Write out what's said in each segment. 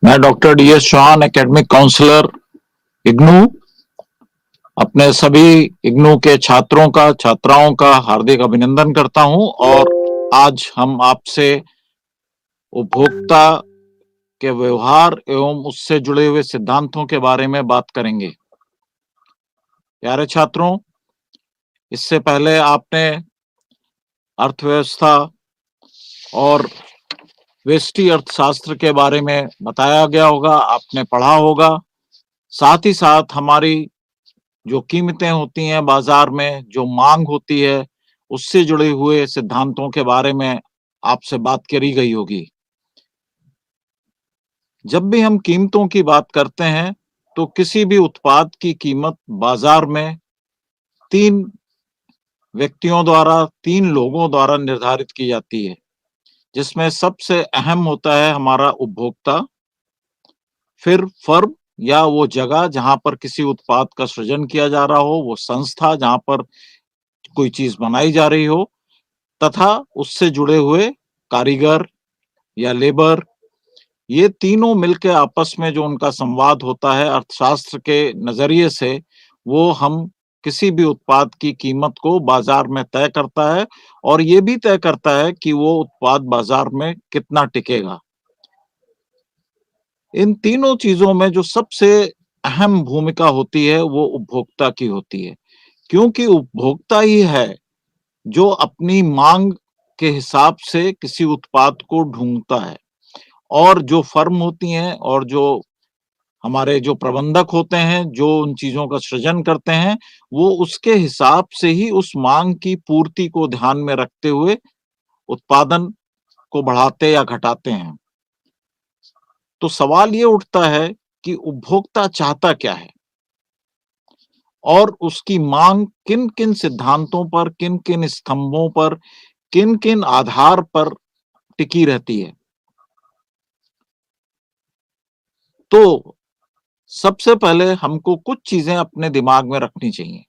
मैं doctor DS Chauhan, academic counsellor, IGNOU, अपने सभी इग्नू के छात्रों का, छात्राओं का हार्दिक अभिनंदन करता हूं। और आज हम आपसे उपभोक्ता के व्यवहार एवं उससे जुड़े हुए सिद्धांतों के बारे में बात करेंगे। प्यारे छात्रों, इससे पहले आपने अर्थव्यवस्था और व्यष्टि अर्थशास्त्र के बारे में बताया गया होगा, आपने पढ़ा होगा। साथ ही साथ हमारी जो कीमतें होती हैं बाजार में, जो मांग होती है, उससे जुड़े हुए सिद्धांतों के बारे में आपसे बात करी गई होगी। जब भी हम कीमतों की बात करते हैं, तो किसी भी उत्पाद की कीमत बाजार में 3 व्यक्तियों द्वारा, 3 लोगों द्वारा निर्धारित की जाती है, जिसमें सबसे अहम होता है हमारा उपभोक्ता, फिर फर्म या वो जगह जहाँ पर किसी उत्पाद का सृजन किया जा रहा हो, वो संस्था जहाँ पर कोई चीज़ बनाई जा रही हो, तथा उससे जुड़े हुए कारीगर या लेबर। ये तीनों मिलके आपस में जो उनका संवाद होता है अर्थशास्त्र के नजरिए से, वो हम किसी भी उत्पाद की कीमत को बाजार में तय करता है और ये भी तय करता है कि वो उत्पाद बाजार में कितना टिकेगा। इन तीनों चीजों में जो सबसे अहम भूमिका होती है वो उपभोक्ता की होती है, क्योंकि उपभोक्ता ही है जो अपनी मांग के हिसाब से किसी उत्पाद को ढूंढता है। और जो फर्म होती हैं और जो हमारे जो प्रबंधक होते हैं, जो उन चीजों का सृजन करते हैं, वो उसके हिसाब से ही उस मांग की पूर्ति को ध्यान में रखते हुए उत्पादन को बढ़ाते या घटाते हैं। तो सवाल ये उठता है कि उपभोक्ता चाहता क्या है और उसकी मांग किन-किन सिद्धांतों पर, किन-किन स्तंभों पर, किन-किन आधार पर टिकी रहती है। तो सबसे पहले हमको कुछ चीजें अपने दिमाग में रखनी चाहिए।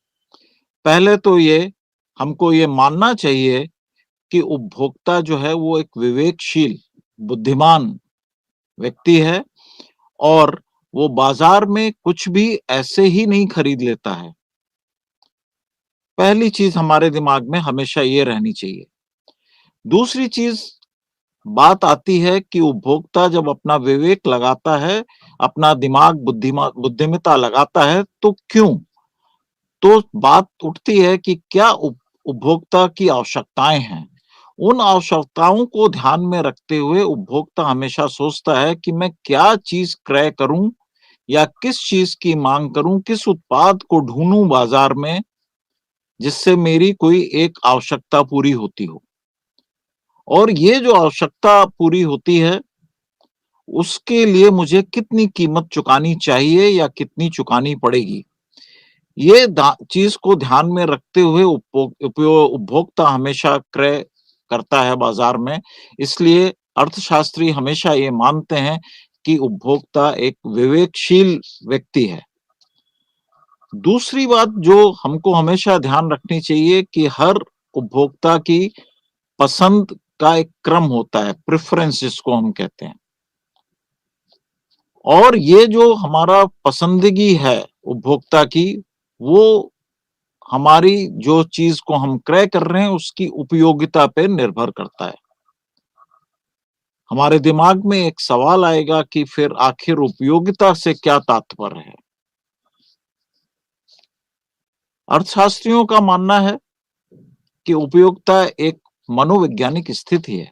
पहले तो ये हमको ये मानना चाहिए कि उपभोक्ता जो है वो एक विवेकशील, बुद्धिमान व्यक्ति है और वो बाजार में कुछ भी ऐसे ही नहीं खरीद लेता है। पहली चीज हमारे दिमाग में हमेशा ये रहनी चाहिए। दूसरी चीज, बात आती है कि उपभोक्ता जब अपना विवेक लगाता है, अपना दिमाग बुद्धिमत्ता लगाता है, तो क्यों? तो बात उठती है कि क्या उपभोक्ता की आवश्यकताएं हैं। उन आवश्यकताओं को ध्यान में रखते हुए उपभोक्ता हमेशा सोचता है कि मैं क्या चीज क्रय करूं या किस चीज की मांग करूं, किस उत्पाद को ढूंढूं बाजार में, जिससे मेरी कोई एक आवश्यकता पूरी होती हो। और ये जो आवश्यकता पूरी होती है, उसके लिए मुझे कितनी कीमत चुकानी चाहिए या कितनी चुकानी पड़ेगी। ये चीज को ध्यान में रखते हुए उपभोक्ता हमेशा क्रय करता है बाजार में। इसलिए अर्थशास्त्री हमेशा ये मानते हैं कि उपभोक्ता एक विवेकशील व्यक्ति है। दूसरी बात जो हमको हमेशा ध्यान रखनी चाहिए कि हर उपभोक्ता की पसंद का एक क्रम होता है, प्रेफरेंस जिसको हम कहते हैं। और ये जो हमारा पसंदगी है उपभोक्ता की, वो हमारी जो चीज को हम क्रय कर रहे हैं उसकी उपयोगिता पे निर्भर करता है। हमारे दिमाग में एक सवाल आएगा कि फिर आखिर उपयोगिता से क्या तात्पर्य है? अर्थशास्त्रियों का मानना है कि उपयोगिता एक मनोवैज्ञानिक स्थिति है।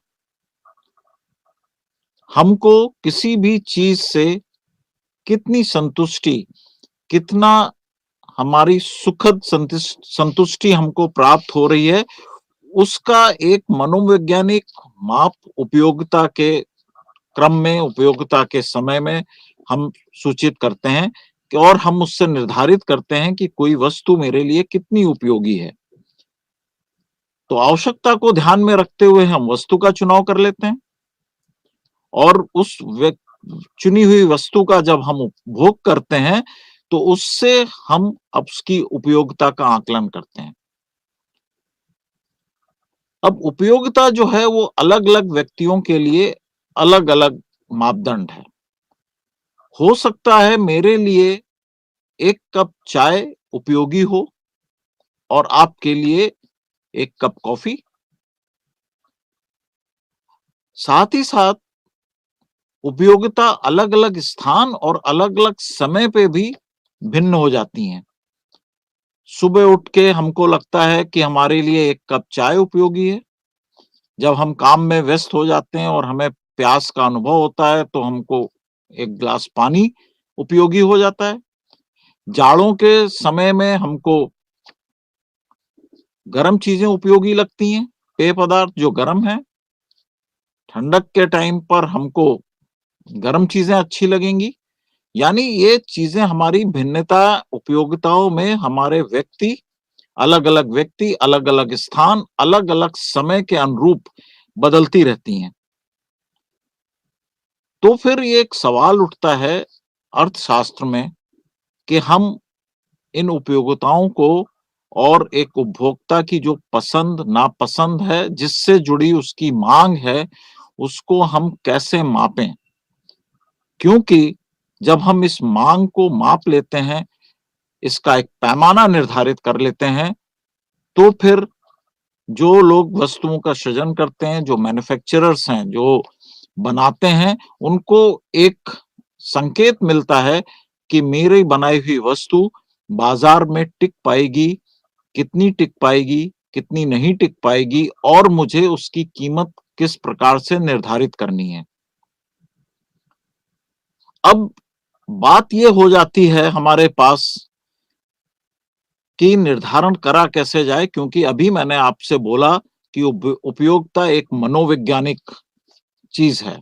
हमको किसी भी चीज से कितनी संतुष्टि, कितना हमारी सुखद संतुष्टि हमको प्राप्त हो रही है, उसका एक मनोवैज्ञानिक माप उपयोगिता के क्रम में, उपयोगिता के समय में हम सूचित करते हैं कि और हम उससे निर्धारित करते हैं कि कोई वस्तु मेरे लिए कितनी उपयोगी है। तो आवश्यकता को ध्यान में रखते हुए हम वस्तु का चुनाव कर लेते हैं और उस चुनी हुई वस्तु का जब हम उपभोग करते हैं, तो उससे हम अब उसकी उपयोगिता का आकलन करते हैं। अब उपयोगिता जो है वो अलग-अलग व्यक्तियों के लिए अलग-अलग मापदंड है। हो सकता है मेरे लिए 1 कप चाय उपयोगी हो और आपके लिए 1 कप कॉफ़ी। साथ ही साथ उपयोगिता अलग-अलग स्थान और अलग-अलग समय पे भी भिन्न हो जाती हैं। सुबह उठ के हमको लगता है कि हमारे लिए 1 कप चाय उपयोगी है। जब हम काम में व्यस्त हो जाते हैं और हमें प्यास का अनुभव होता है, तो हमको 1 ग्लास पानी उपयोगी हो जाता है। जाड़ों के समय में हमको गरम चीज़ें उपयोगी लगती हैं, पेय पदार्थ जो गरम हैं। ठंडक के टाइम पर हमको गरम चीज़ें अच्छी लगेंगी। यानी ये चीज़ें हमारी भिन्नता उपयोगिताओं में हमारे व्यक्ति, अलग-अलग स्थान, अलग-अलग समय के अनुरूप बदलती रहती हैं। तो फिर ये एक सवाल उठता है अर्थशास्त्र में कि हम इन उपयोगिताओं को और एक उपभोक्ता की जो पसंद-नापसंद है, जिससे जुड़ी उसकी माँग है, उसको हम कैसे मापें? क्योंकि जब हम इस माँग को माप लेते हैं, इसका एक पैमाना निर्धारित कर लेते हैं, तो फिर जो लोग वस्तुओं का सृजन करते हैं, जो मैन्युफैक्चरर्स हैं, जो बनाते हैं, उनको एक संकेत मिलता है कि मेरी बनाई हुई वस्तु बाज़ार में टिक पाएगी, कितनी टिक पाएगी, कितनी नहीं टिक पाएगी और मुझे उसकी कीमत किस प्रकार से निर्धारित करनी है। अब बात ये हो जाती है हमारे पास कि निर्धारण करा कैसे जाए, क्योंकि अभी मैंने आपसे बोला कि उपयोगिता एक मनोवैज्ञानिक चीज़ है।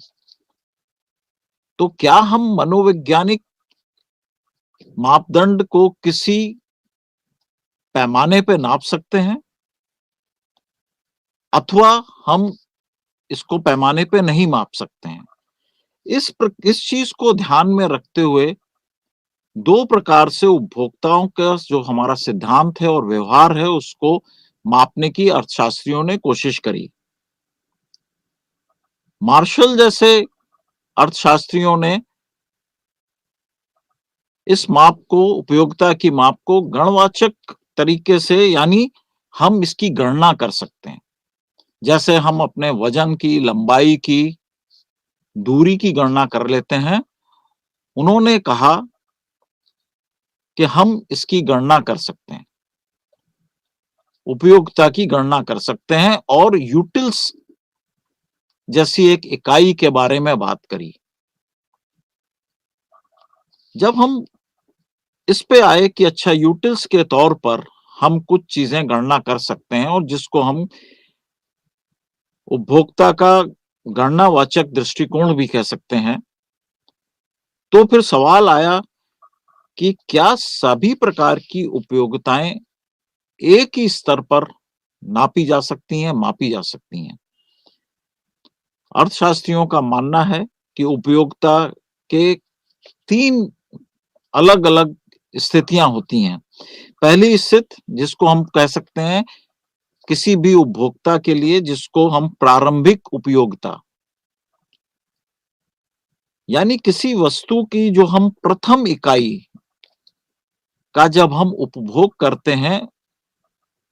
तो क्या हम मनोवैज्ञानिक मापदंड को किसी पैमाने पे नाप सकते हैं? अथवा हम इसको पैमाने पे नहीं माप सकते हैं? इस चीज़ को ध्यान में रखते हुए 2 प्रकार से उपभोक्ताओं का जो हमारा सिद्धांत है और व्यवहार है, उसको मापने की अर्थशास्त्रियों ने कोशिश करी। मार्शल जैसे अर्थशास्त्रियों ने इस माप को उपयोगिता की माप को गणवाचक तरीके से, यानी हम इसकी गणना कर सकते हैं। जैसे हम अपने वजन की, लंबाई की, दूरी की गणना कर लेते हैं। उन्होंने कहा कि हम इसकी गणना कर सकते हैं। उपयोगिता की गणना कर सकते हैं और यूटिल्स जैसी एक इकाई के बारे में बात करी। जब हम इस पे आए कि अच्छा यूटिल्स के तौर पर हम कुछ चीजें गणना कर सकते हैं और जिसको हम उपभोक्ता का गणनावाचक दृष्टिकोण भी कह सकते हैं, तो फिर सवाल आया कि क्या सभी प्रकार की उपयोगिताएं एक ही स्तर पर नापी जा सकती हैं, मापी जा सकती हैं? अर्थशास्त्रियों का मानना है कि उपयोगिता के 3 अलग-अलग स्थितियां होती हैं। पहली स्थिति जिसको हम कह सकते हैं किसी भी उपभोक्ता के लिए, जिसको हम प्रारंभिक उपयोगिता, यानी किसी वस्तु की जो हम प्रथम इकाई का जब हम उपभोग करते हैं,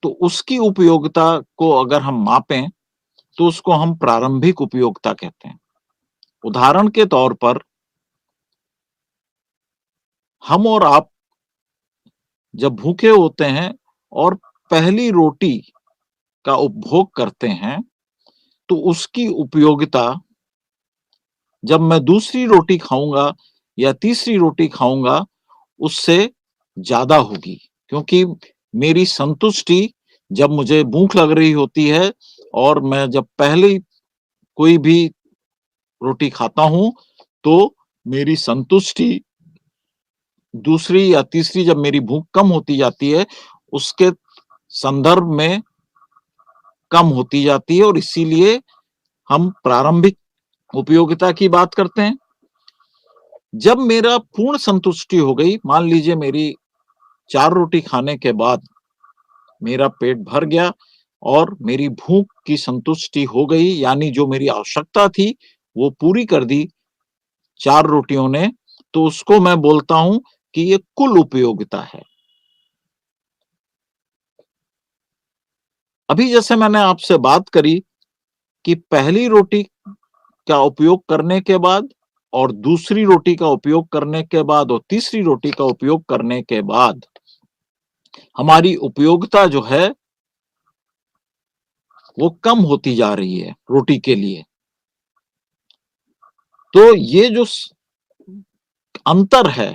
तो उसकी उपयोगिता को अगर हम मापें, तो उसको हम प्रारंभिक उपयोगिता कहते हैं। उदाहरण के तौर पर हम और आप जब भूखे होते हैं और पहली रोटी का उपभोग करते हैं, तो उसकी उपयोगिता जब मैं दूसरी रोटी खाऊँगा या तीसरी रोटी खाऊँगा, उससे ज़्यादा होगी। क्योंकि मेरी संतुष्टि जब मुझे भूख लग रही होती है और मैं जब पहली कोई भी रोटी खाता हूँ, तो मेरी संतुष्टि दूसरी या तीसरी जब मेरी भूख कम होती जाती है, उसके संदर्भ में कम होती जाती है और इसीलिए हम प्रारंभिक उपयोगिता की बात करते हैं। जब मेरा पूर्ण संतुष्टि हो गई, मान लीजिए मेरी 4 रोटी खाने के बाद मेरा पेट भर गया और मेरी भूख की संतुष्टि हो गई, यानी जो मेरी आवश्यकता थी, वो पूरी कर दी 4 रोटियों ने, तो उसको मैं बोलता हूं कि ये कुल उपयोगिता है। अभी जैसे मैंने आपसे बात करी कि पहली रोटी का उपयोग करने के बाद और दूसरी रोटी का उपयोग करने के बाद और तीसरी रोटी का उपयोग करने के बाद हमारी उपयोगिता जो है वो कम होती जा रही है रोटी के लिए। तो ये जो अंतर है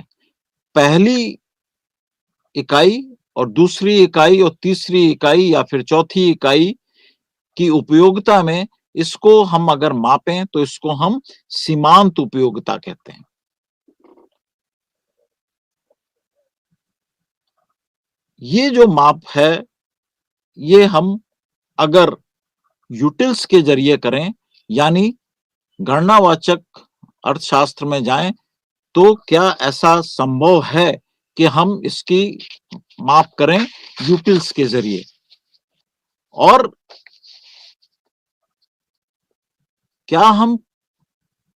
पहली इकाई और दूसरी इकाई और तीसरी इकाई या फिर चौथी इकाई की उपयोगिता में, इसको हम अगर मापें तो इसको हम सीमांत उपयोगिता कहते हैं। ये जो माप है ये हम अगर यूटिल्स के जरिए करें यानी गणनावाचक अर्थशास्त्र में जाएं तो क्या ऐसा संभव है कि हम इसकी माप करें यूटिल्स के जरिए? और क्या हम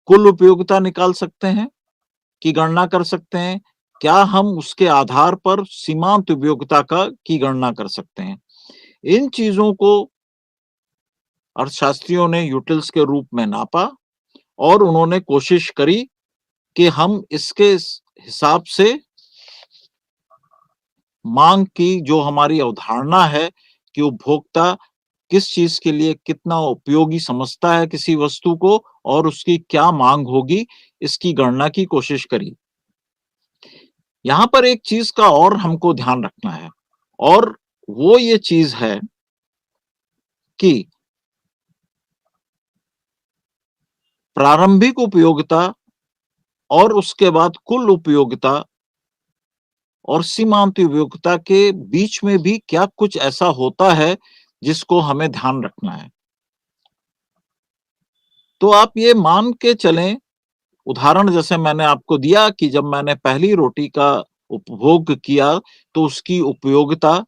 कुल उपयोगिता निकाल सकते हैं की गणना कर सकते हैं? क्या हम उसके आधार पर सीमांत उपयोगिता की गणना कर सकते हैं? इन चीजों को अर्थशास्त्रियों ने यूटिल्स के रूप में नापा और उन्होंने कोशिश करी कि हम इसके हिसाब से मांग की जो हमारी अवधारणा है कि उपभोक्ता किस चीज के लिए कितना उपयोगी समझता है किसी वस्तु को और उसकी क्या मांग होगी, इसकी गणना की कोशिश करी। यहां पर एक चीज का और हमको ध्यान रखना है और वो ये चीज है कि प्रारंभिक उपयोगिता और उसके बाद कुल उपयोगिता और सीमांत उपयोगिता के बीच में भी क्या कुछ ऐसा होता है जिसको हमें ध्यान रखना है। तो आप ये मान के चलें, उदाहरण जैसे मैंने आपको दिया कि जब मैंने पहली रोटी का उपभोग किया तो उसकी उपयोगिता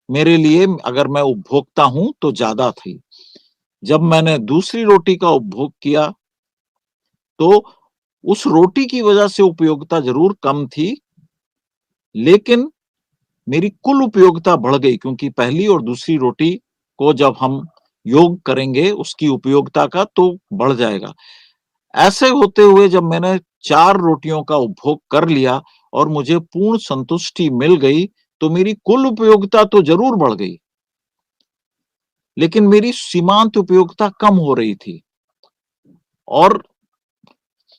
मेरे लिए, अगर मैं उपभोक्ता हूं तो ज्यादा थी। जब मैंने दूसरी रोटी का उपभोग किया तो उस रोटी की वजह से उपयोगिता जरूर कम थी, लेकिन मेरी कुल उपयोगिता बढ़ गई क्योंकि पहली और दूसरी रोटी को जब हम योग करेंगे उसकी उपयोगिता का तो बढ़ जाएगा। ऐसे होते हुए जब मैंने 4 रोटियों का उपभोग कर लिया और मुझे पूर्ण संतुष्टि मिल गई, तो मेरी कुल उपयोगिता तो जरूर बढ़ गई, लेकिन मेरी सीमांत उपयोगिता कम हो रही थी। और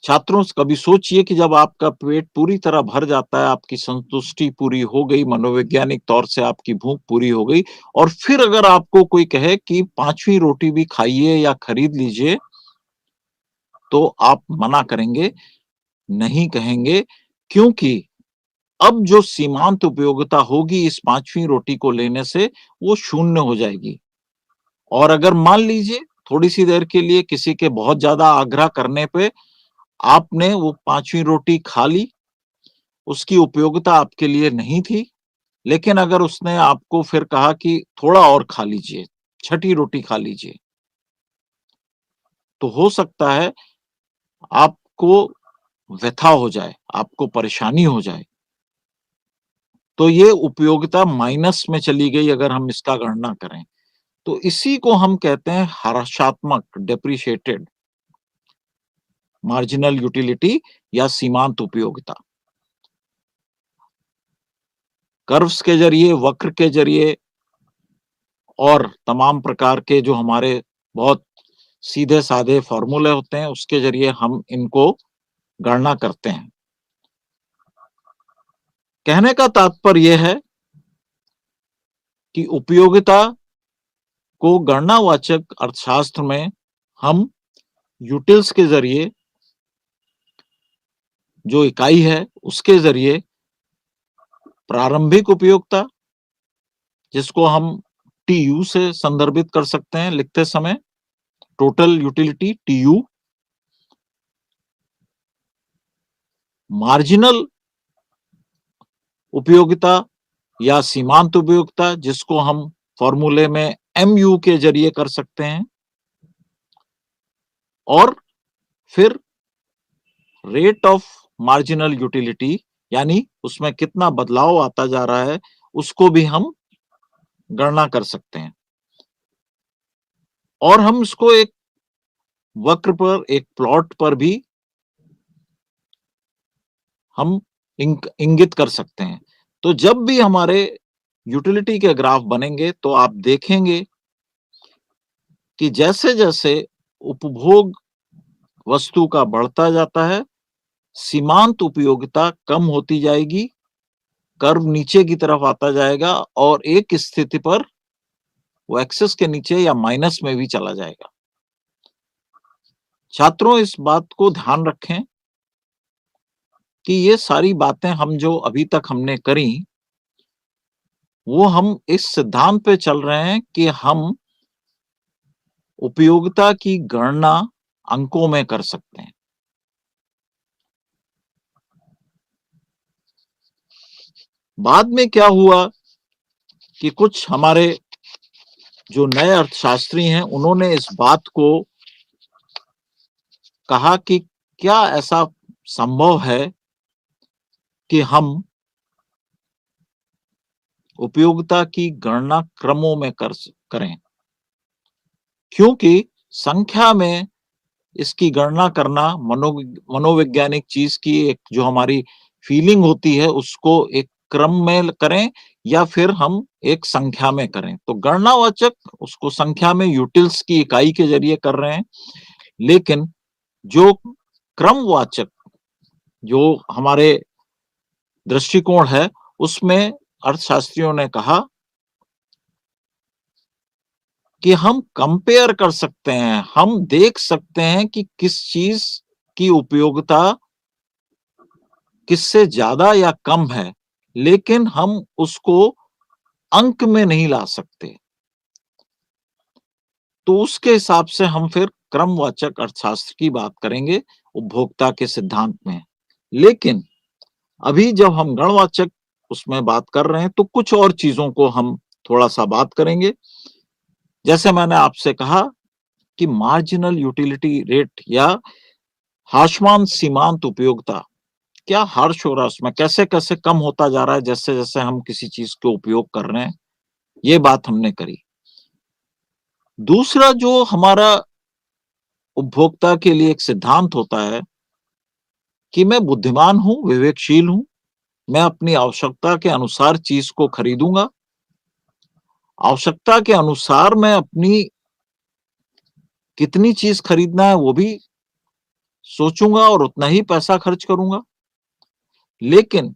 छात्रों कभी सोचिए कि जब आपका पेट पूरी तरह भर जाता है, आपकी संतुष्टि पूरी हो गई, मनोवैज्ञानिक तौर से आपकी भूख पूरी हो गई और फिर अगर आपको कोई कहे कि 5वीं रोटी भी खाइए या खरीद लीजिए, तो आप मना करेंगे, नहीं कहेंगे, क्योंकि अब जो सीमांत उपयोगिता होगी इस 5वीं रोटी को लेने से वो शून्य हो जाएगी। और अगर मान लीजिए थोड़ी सी देर के लिए किसी के बहुत ज्यादा आग्रह करने पे आपने वो 5वीं रोटी खा ली, उसकी उपयोगिता आपके लिए नहीं थी, लेकिन अगर उसने आपको फिर कहा कि थोड़ा और खा लीजिए, 6ठी रोटी खा लीजिए, तो हो सकता है आपको व्यथा हो जाए, आपको परेशानी हो जाए। तो ये उपयोगिता माइनस में चली गई अगर हम इसका गणना करें। तो इसी को हम कहते हैं हर्षात्मक, डेप्रिशिएटेड मार्जिनल यूटिलिटी या सीमांत उपयोगिता। कर्व्स के जरिए, वक्र के जरिए और तमाम प्रकार के जो हमारे बहुत सीधे साधे फॉर्मूले होते हैं उसके जरिए हम इनको गणना करते हैं। कहने का तात्पर्य यह है कि उपयोगिता को गणनावाचक अर्थशास्त्र में हम यूटिल्स के जरिए, जो इकाई है उसके जरिए प्रारंभिक उपयोगिता, जिसको हम टीयू से संदर्भित कर सकते हैं लिखते समय, टोटल यूटिलिटी टीयू, मार्जिनल उपयोगिता या सीमांत उपयोगिता जिसको हम फॉर्मूले में एमयू के जरिए कर सकते हैं, और फिर रेट ऑफ मार्जिनल यूटिलिटी यानी उसमें कितना बदलाव आता जा रहा है, उसको भी हम गणना कर सकते हैं। और हम इसको एक वक्र पर, एक प्लॉट पर भी हम इंगित कर सकते हैं। तो जब भी हमारे यूटिलिटी के ग्राफ बनेंगे तो आप देखेंगे कि जैसे-जैसे उपभोग वस्तु का बढ़ता जाता है, सीमांत उपयोगिता कम होती जाएगी, कर्व नीचे की तरफ आता जाएगा और एक स्थिति पर वो एक्सेस के नीचे या माइनस में भी चला जाएगा। छात्रों, इस बात को ध्यान रखें कि ये सारी बातें हम जो अभी तक हमने करी, वो हम इस सिद्धांत पे चल रहे हैं कि हम उपयोगिता की गणना अंकों में कर सकते हैं। बाद में क्या हुआ कि कुछ हमारे जो नए अर्थशास्त्री हैं, उन्होंने इस बात को कहा कि क्या ऐसा संभव है कि हम उपयोगिता की गणना क्रमों में करें, क्योंकि संख्या में इसकी गणना करना मनोवैज्ञानिक चीज की एक जो हमारी फीलिंग होती है उसको एक क्रम में करें या फिर हम एक संख्या में करें। तो गणनावाचक उसको संख्या में यूटिल्स की इकाई के जरिए कर रहे हैं, लेकिन जो क्रमवाचक जो हमारे दृष्टिकोण है उसमें अर्थशास्त्रियों ने कहा कि हम कंपेयर कर सकते हैं, हम देख सकते हैं कि किस चीज की उपयोगिता किससे ज्यादा या कम है, लेकिन हम उसको अंक में नहीं ला सकते। तो उसके हिसाब से हम फिर क्रमवाचक अर्थशास्त्र की बात करेंगे उपभोक्ता के सिद्धांत में। लेकिन अभी जब हम गणवाचक उसमें बात कर रहे हैं तो कुछ और चीजों को हम थोड़ा सा बात करेंगे। जैसे मैंने आपसे कहा कि मार्जिनल यूटिलिटी रेट या हाशमान सीमांत उपयोगिता, क्या हर्ष हो रहा है उसमें, कैसे कैसे कम होता जा रहा है जैसे जैसे हम किसी चीज को उपयोग कर रहे हैं, ये बात हमने करी। दूसरा जो हमारा उपभोक्ता के लिए एक सिद्धांत होता है कि मैं बुद्धिमान हूं, विवेकशील हूं, मैं अपनी आवश्यकता के अनुसार चीज को खरीदूंगा, आवश्यकता के अनुसार मैं अपनी कितनी चीज खरीदना है वो भी सोचूंगा और उतना ही पैसा खर्च करूंगा। लेकिन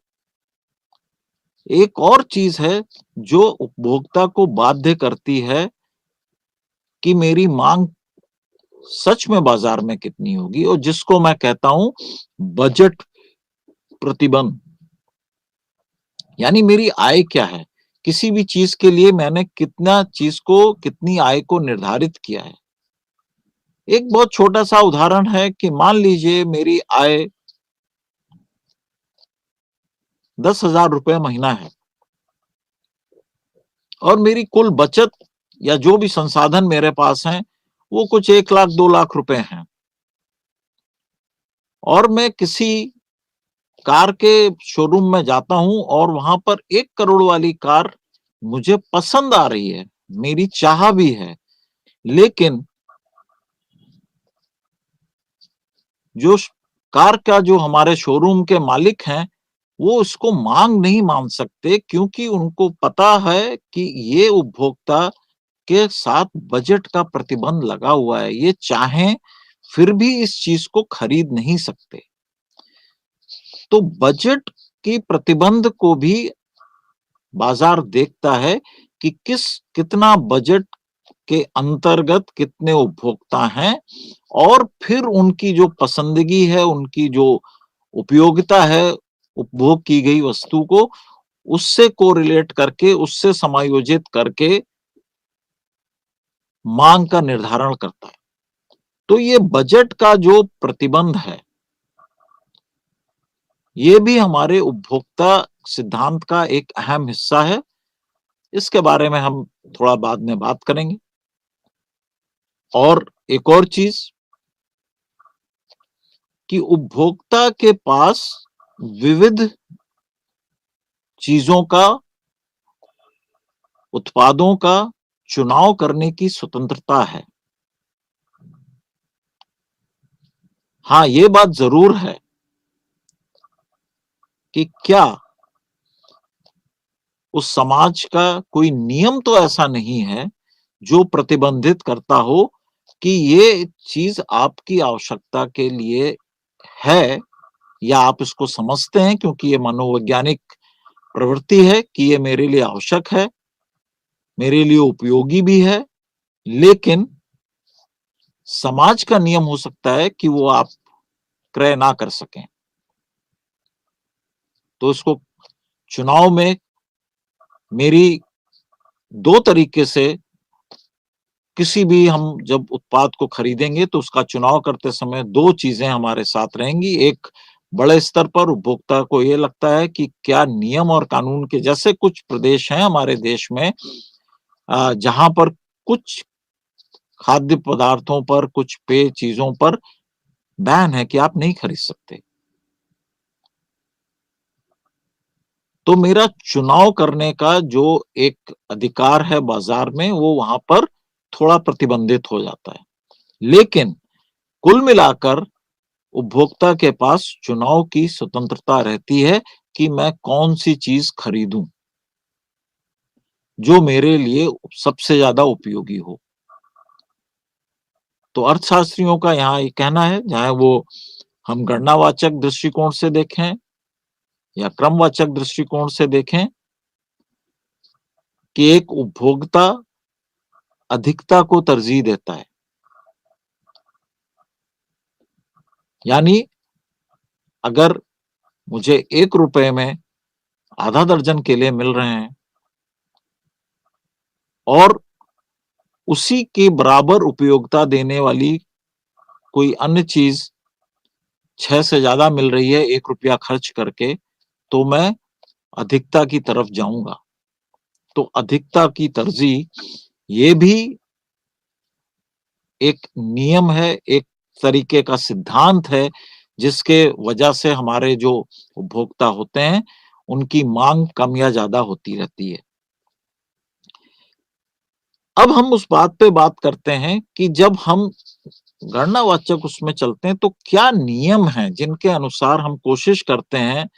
एक और चीज है जो उपभोक्ता को बाध्य करती है कि मेरी मांग सच में बाजार में कितनी होगी, और जिसको मैं कहता हूं बजट प्रतिबंध। यानी मेरी आय क्या है, किसी भी चीज के लिए मैंने कितनी आय को निर्धारित किया है। एक बहुत छोटा सा उदाहरण है कि मान लीजिए मेरी आय 10,000 रुपये महीना है और मेरी कुल बचत या जो भी संसाधन मेरे पास हैं वो कुछ 1 लाख 2 लाख रुपए हैं, और मैं किसी कार के शोरूम में जाता हूं और वहां पर 1 करोड़ वाली कार मुझे पसंद आ रही है, मेरी चाह भी है, लेकिन जो कार का जो हमारे शोरूम के मालिक हैं वो उसको मांग नहीं मान सकते, क्योंकि उनको पता है कि ये उपभोक्ता के साथ बजट का प्रतिबंध लगा हुआ है, ये चाहें फिर भी इस चीज को खरीद नहीं सकते। तो बजट की प्रतिबंध को भी बाजार देखता है कि कितना बजट के अंतर्गत कितने उपभोक्ता हैं, और फिर उनकी जो पसंदगी है, उनकी जो उपयोगिता है उपभोग की गई वस्तु को, उससे कोरिलेट करके, उससे समायोजित करके मांग का निर्धारण करता है। तो ये बजट का जो प्रतिबंध है, ये भी हमारे उपभोक्ता सिद्धांत का एक अहम हिस्सा है। इसके बारे में हम थोड़ा बाद में बात करेंगे। और एक और चीज कि उपभोक्ता के पास विविध चीजों का, उत्पादों का चुनाव करने की स्वतंत्रता है। हाँ, ये बात जरूर है कि क्या उस समाज का कोई नियम तो ऐसा नहीं है जो प्रतिबंधित करता हो कि ये चीज आपकी आवश्यकता के लिए है, या आप इसको समझते हैं क्योंकि ये मनोवैज्ञानिक प्रवृत्ति है कि ये मेरे लिए आवश्यक है, मेरे लिए उपयोगी भी है, लेकिन समाज का नियम हो सकता है कि वो आप क्रय ना कर सकें। तो इसको चुनाव में मेरी दो तरीके से, किसी भी हम जब उत्पाद को खरीदेंगे तो उसका चुनाव करते समय दो चीजें हमारे साथ रहेंगी। एक, बड़े स्तर पर उपभोक्ता को ये लगता है कि क्या नियम और कानून के, जैसे कुछ प्रदेश हैं हमारे देश में जहां पर कुछ खाद्य पदार्थों पर, कुछ पेय चीजों पर बैन है कि आप नहीं खरीद सकते। तो मेरा चुनाव करने का जो एक अधिकार है बाजार में, वो वहां पर थोड़ा प्रतिबंधित हो जाता है। लेकिन कुल मिलाकर उपभोक्ता के पास चुनाव की स्वतंत्रता रहती है कि मैं कौन सी चीज खरीदूं जो मेरे लिए सबसे ज्यादा उपयोगी हो। तो अर्थशास्त्रियों का यहाँ ये कहना है, चाहे वो हम गणनावाचक दृष्टिकोण से देखें या क्रमवाचक दृष्टिकोण से देखें, कि एक उपभोक्ता अधिकता को तरजीह देता है। यानी अगर मुझे 1 रुपए में आधा दर्जन केले मिल रहे हैं और उसी के बराबर उपयोगिता देने वाली कोई अन्य चीज 6 से ज्यादा मिल रही है 1 रुपया खर्च करके, तो मैं अधिकता की तरफ जाऊंगा। तो अधिकता की तरजीह ये भी एक नियम है, एक तरीके का सिद्धांत है, जिसके वजह से हमारे जो उपभोक्ता होते हैं उनकी मांग कम या ज्यादा होती रहती है। अब हम उस बात पे बात करते हैं कि जब हम गणनावाचक उसमें चलते हैं तो क्या नियम हैं जिनके अनुसार हम कोशिश करते हैं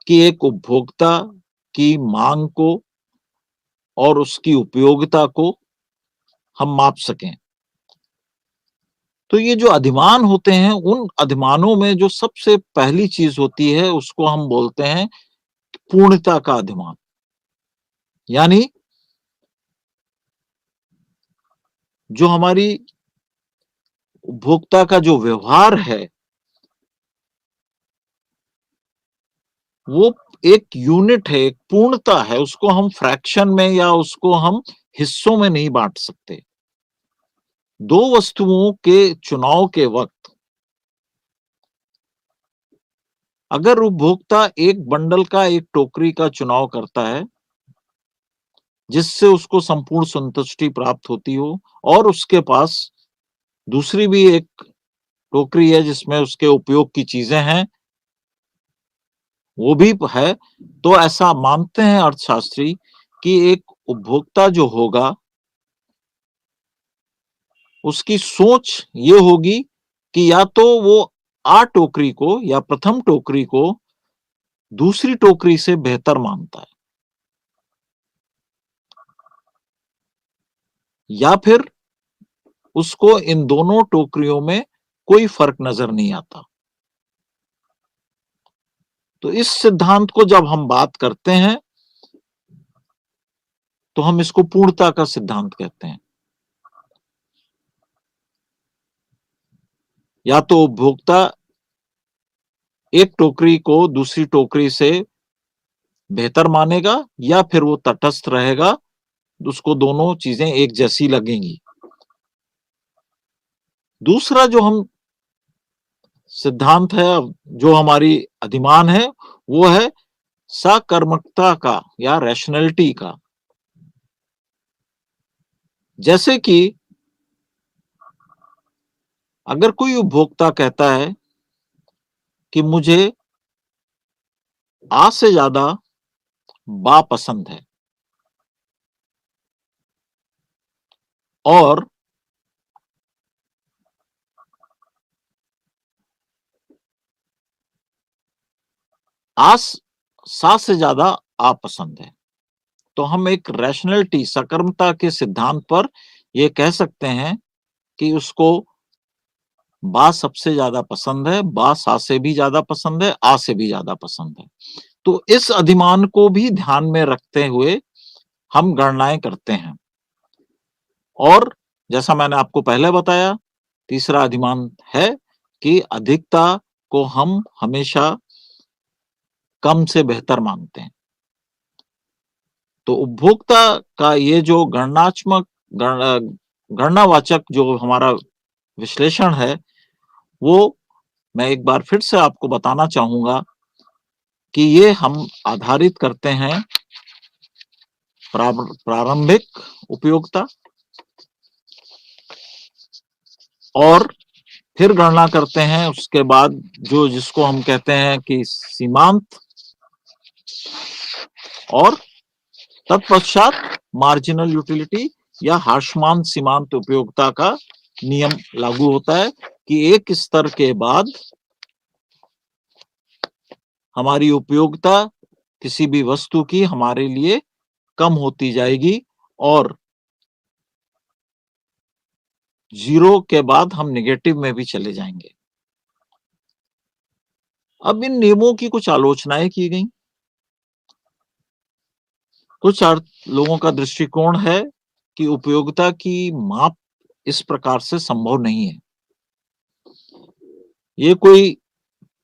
कि एक उपभोक्ता की मांग को और उसकी उपयोगिता को हम माप सकें। तो ये जो अधिमान होते हैं, उन अधिमानों में जो सबसे पहली चीज होती है उसको हम बोलते हैं पूर्णता का अधिमान। यानी जो हमारी उपभोक्ता का जो व्यवहार है वो एक यूनिट है, एक पूर्णता है, उसको हम फ्रैक्शन में या उसको हम हिस्सों में नहीं बांट सकते। दो वस्तुओं के चुनाव के वक्त अगर उपभोक्ता एक बंडल का, एक टोकरी का चुनाव करता है जिससे उसको संपूर्ण संतुष्टि प्राप्त होती हो, और उसके पास दूसरी भी एक टोकरी है जिसमें उसके उपयोग की चीजें हैं, वो भी है, तो ऐसा मानते हैं अर्थशास्त्री कि एक उपभोक्ता जो होगा उसकी सोच ये होगी कि या तो वो टोकरी को या प्रथम टोकरी को दूसरी टोकरी से बेहतर मानता है, या फिर उसको इन दोनों टोकरियों में कोई फर्क नजर नहीं आता। तो इस सिद्धांत को जब हम बात करते हैं तो हम इसको पूर्णता का सिद्धांत कहते हैं। या तो उपभोक्ता एक टोकरी को दूसरी टोकरी से बेहतर मानेगा, या फिर वो तटस्थ रहेगा, उसको दोनों चीजें एक जैसी लगेंगी। दूसरा जो हम सिद्धांत है, जो हमारी अधिमान है, वो है सकर्मकता का या रैशनैलिटी का। जैसे कि अगर कोई उपभोक्ता कहता है कि मुझे आ से ज़्यादा बा पसंद है। और आस सा से ज़्यादा आ पसंद है। तो हम एक रैशनैलिटी सकर्मता के सिद्धांत पर ये कह सकते हैं कि उसको बा सबसे ज़्यादा पसंद है, बा सा से भी ज़्यादा पसंद है, आ से भी ज़्यादा पसंद है। तो इस अधिमान को भी ध्यान में रखते हुए हम गणनाएँ करते हैं। और जैसा मैंने आपको पहले बताया, तीसरा अधिमान है कि अधिकता को हम हमेशा कम से बेहतर मानते हैं। तो उपभोक्ता का ये जो गणनावाचक जो हमारा विश्लेषण है, वो मैं एक बार फिर से आपको बताना चाहूँगा कि ये हम आधारित करते हैं प्रारंभिक उपयोगिता और फिर गणना करते हैं उसके बाद जो जिसको हम कहते हैं कि सीमांत, और तत्पश्चात मार्जिनल यूटिलिटी या ह्रासमान सीमांत उपयोगिता का नियम लागू होता है कि एक स्तर के बाद हमारी उपयोगिता किसी भी वस्तु की हमारे लिए कम होती जाएगी और 0 के बाद हम नेगेटिव में भी चले जाएंगे। अब इन नियमों की कुछ आलोचनाएं की गई। कुछ लोगों का दृष्टिकोण है कि उपयोगिता की माप इस प्रकार से संभव नहीं है। ये कोई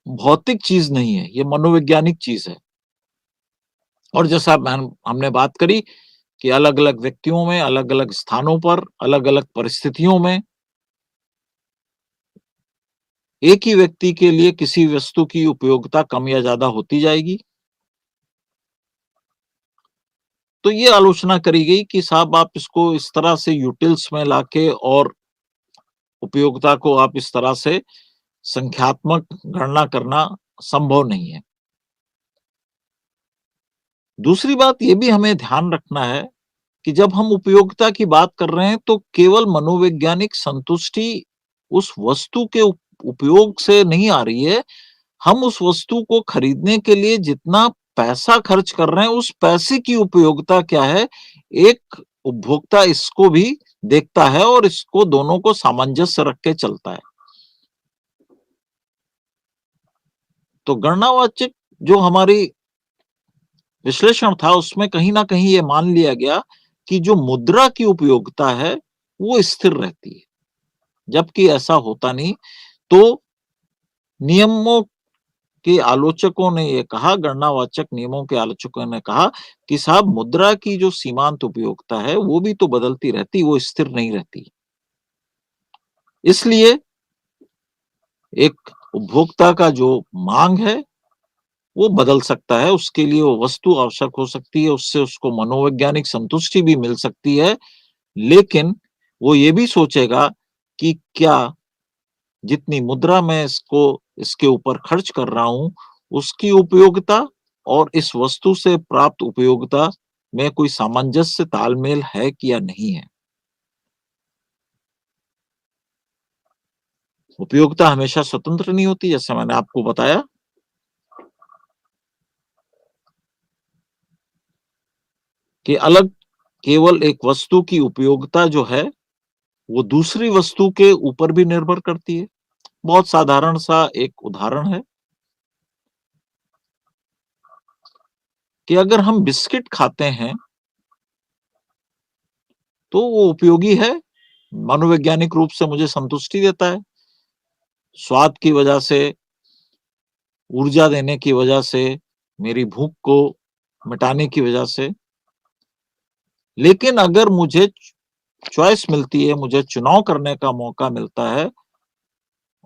भौतिक चीज नहीं है, ये मनोवैज्ञानिक चीज है। और जैसा हमने बात करी कि अलग-अलग व्यक्तियों में, अलग-अलग स्थानों पर, अलग-अलग परिस्थितियों में एक ही व्यक्ति के लिए किसी वस्तु की उपयोगिता कम या ज्यादा होती जाएगी। तो ये आलोचना करी गई कि साहब आप इसको इस तरह से यूटिल्स में लाके और उपयोगिता को आप इस तरह से संख्यात्मक गणना करना संभव नहीं है। दूसरी बात ये भी हमें ध्यान रखना है कि जब हम उपयोगिता की बात कर रहे हैं तो केवल मनोवैज्ञानिक संतुष्टि उस वस्तु के उपयोग से नहीं आ रही है। हम उस वस्तु को खरीदने के लिए जितना पैसा खर्च कर रहे हैं उस पैसे की उपयोगिता क्या है, एक उपभोक्ता इसको भी देखता है और इसको दोनों को सामंजस्य रख के चलता है। तो गणनावाचक जो हमारी विश्लेषण था उसमें कहीं ना कहीं ये मान लिया गया कि जो मुद्रा की उपयोगिता है वो स्थिर रहती है, जबकि ऐसा होता नहीं। तो नियमों के आलोचकों ने ये कहा, गणनावाचक नियमों के आलोचकों ने कहा कि साहब मुद्रा की जो सीमांत उपयोगिता है वो भी तो बदलती रहती, वो स्थिर नहीं रहती। इसलिए एक उपभोक्ता का जो मांग है वो बदल सकता है, उसके लिए वो वस्तु आवश्यक हो सकती है, उससे उसको मनोवैज्ञानिक संतुष्टि भी मिल सकती है, लेकिन वो ये भी सोचेगा कि क्या जितनी मुद्रा मैं इसको इसके ऊपर खर्च कर रहा हूं उसकी उपयोगिता और इस वस्तु से प्राप्त उपयोगिता में कोई सामंजस्य तालमेल है कि या नहीं है। उपयोगिता हमेशा स्वतंत्र नहीं होती, जैसे मैंने आपको बताया। कि अलग केवल एक वस्तु की उपयोगिता जो है वो दूसरी वस्तु के ऊपर भी निर्भर करती है। बहुत साधारण सा एक उदाहरण है कि अगर हम बिस्किट खाते हैं तो वो उपयोगी है, मनोवैज्ञानिक रूप से मुझे संतुष्टि देता है, स्वाद की वजह से, ऊर्जा देने की वजह से, मेरी भूख को मिटाने की वजह से। लेकिन अगर मुझे चॉइस मिलती है, मुझे चुनाव करने का मौका मिलता है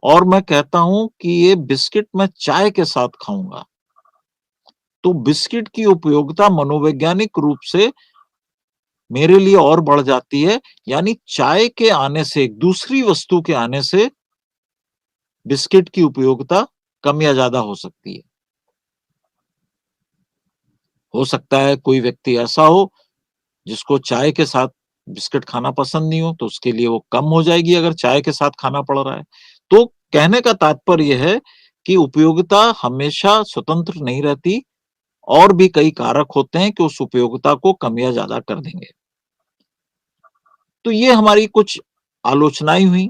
और मैं कहता हूं कि ये बिस्किट मैं चाय के साथ खाऊंगा, तो बिस्किट की उपयोगिता मनोवैज्ञानिक रूप से मेरे लिए और बढ़ जाती है। यानी चाय के आने से, एक दूसरी वस्तु के आने से बिस्किट की उपयोगिता कम या ज़्यादा हो सकती है। हो सकता है कोई व्यक्ति ऐसा हो जिसको चाय के साथ बिस्किट खाना पसंद नहीं हो, तो उसके लिए वो कम हो जाएगी अगर चाय के साथ खाना पड़ रहा है। तो कहने का तात्पर्य ये है कि उपयोगिता हमेशा स्वतंत्र नहीं रहती, और भी कई कारक होते हैं कि उस उपयोगिता को कम या ज़्यादा कर देंगे। तो ये हमारी कुछ आलोचनाएँ हुई,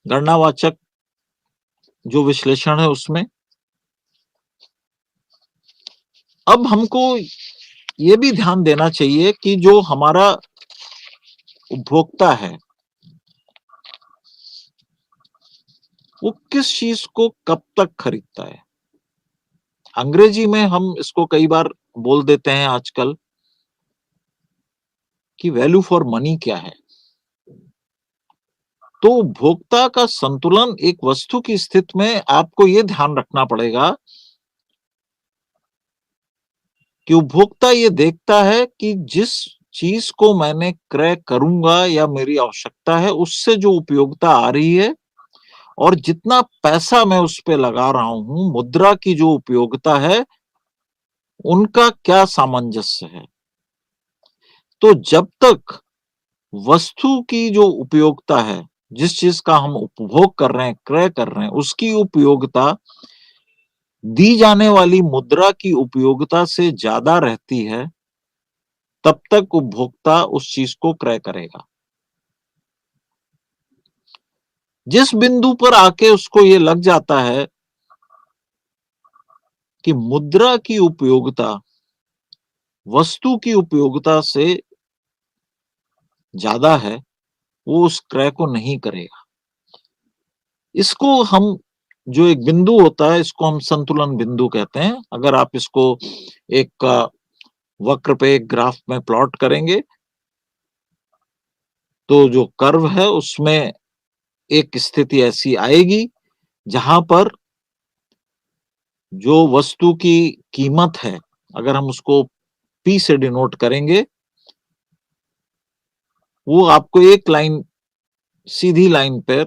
गणनावाचक जो विश्लेषण है उसमें। अब हमको ये भी ध्यान देना चाहिए कि जो हमारा उपभोक्ता है, वो किस चीज़ को कब तक खरीदता है। अंग्रेजी में हम इसको कई बार बोल देते हैं आजकल कि वैल्यू फॉर मनी क्या है। तो उपभोक्ता का संतुलन एक वस्तु की स्थिति में आपको ये ध्यान रखना पड़ेगा कि उपभोक्ता ये देखता है कि जिस चीज़ को मैंने क्रय करूँगा या मेरी आवश्यकता है, उससे जो उपयोगिता आ रही है और जितना पैसा मैं उस पे लगा रहा हूँ, मुद्रा की जो उपयोगिता है, उनका क्या सामंजस्य है। तो जब तक वस्तु की जो उपयोगिता है, जिस चीज़ का हम उपभोग कर रहे हैं, क्रय कर रहे हैं, उसकी उपयोगिता दी जाने वाली मुद्रा की उपयोगिता से ज़्यादा रहती है, तब तक उपभोक्ता उस चीज़ को क्रय करेगा। जिस बिंदु पर आके उसको ये लग जाता है कि मुद्रा की उपयोगिता वस्तु की उपयोगिता से ज़्यादा है, वो उस क्रय को नहीं करेगा। इसको हम जो एक बिंदु होता है, इसको हम संतुलन बिंदु कहते हैं। अगर आप इसको एक वक्र पे एक ग्राफ में प्लॉट करेंगे, तो जो कर्व है उसमें एक स्थिति ऐसी आएगी जहां पर जो वस्तु की कीमत है, अगर हम उसको P से डिनोट करेंगे, वो आपको एक लाइन, सीधी लाइन पर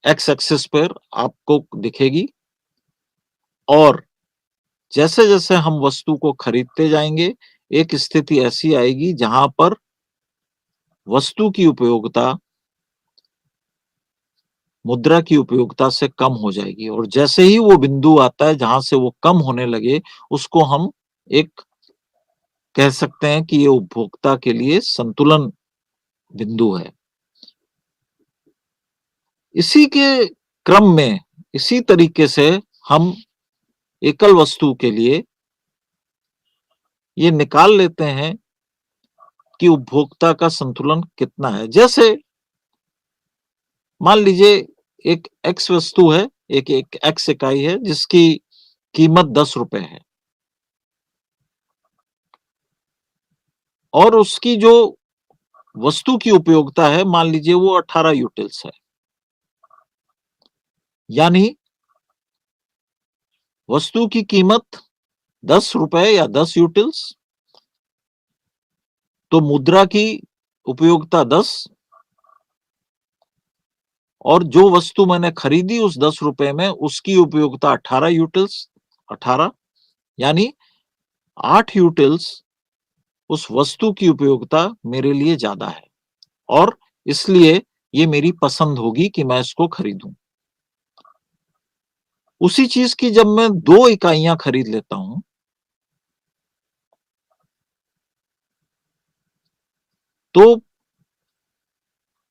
एक्स एक्सिस पर आपको दिखेगी। और जैसे-जैसे हम वस्तु को खरीदते जाएंगे, एक स्थिति ऐसी आएगी जहां पर वस्तु की उपयोगिता मुद्रा की उपयोगिता से कम हो जाएगी, और जैसे ही वो बिंदु आता है जहां से वो कम होने लगे, उसको हम एक कह सकते हैं कि ये उपभोक्ता के लिए संतुलन बिंदु है। इसी के क्रम में, इसी तरीके से हम एकल वस्तु के लिए ये निकाल लेते हैं कि उपभोक्ता का संतुलन कितना है। जैसे मान लीजिए एक एक्स वस्तु है, एक एक एक्स इकाई है जिसकी कीमत 10 रुपए है, और उसकी जो वस्तु की उपयोगिता है, मान लीजिए वो 18 यूटिल्स है। यानी वस्तु की कीमत 10 रुपए या 10 यूटिल्स, तो मुद्रा की उपयोगिता 10, और जो वस्तु मैंने खरीदी उस 10 रुपए में, उसकी उपयोगिता 18 यूटिल्स, 18, यानी 8 यूटिल्स उस वस्तु की उपयोगिता मेरे लिए ज्यादा है, और इसलिए ये मेरी पसंद होगी कि मैं इसको खरीदूं। उसी चीज की जब मैं 2 इकाइयां खरीद लेता हूं, तो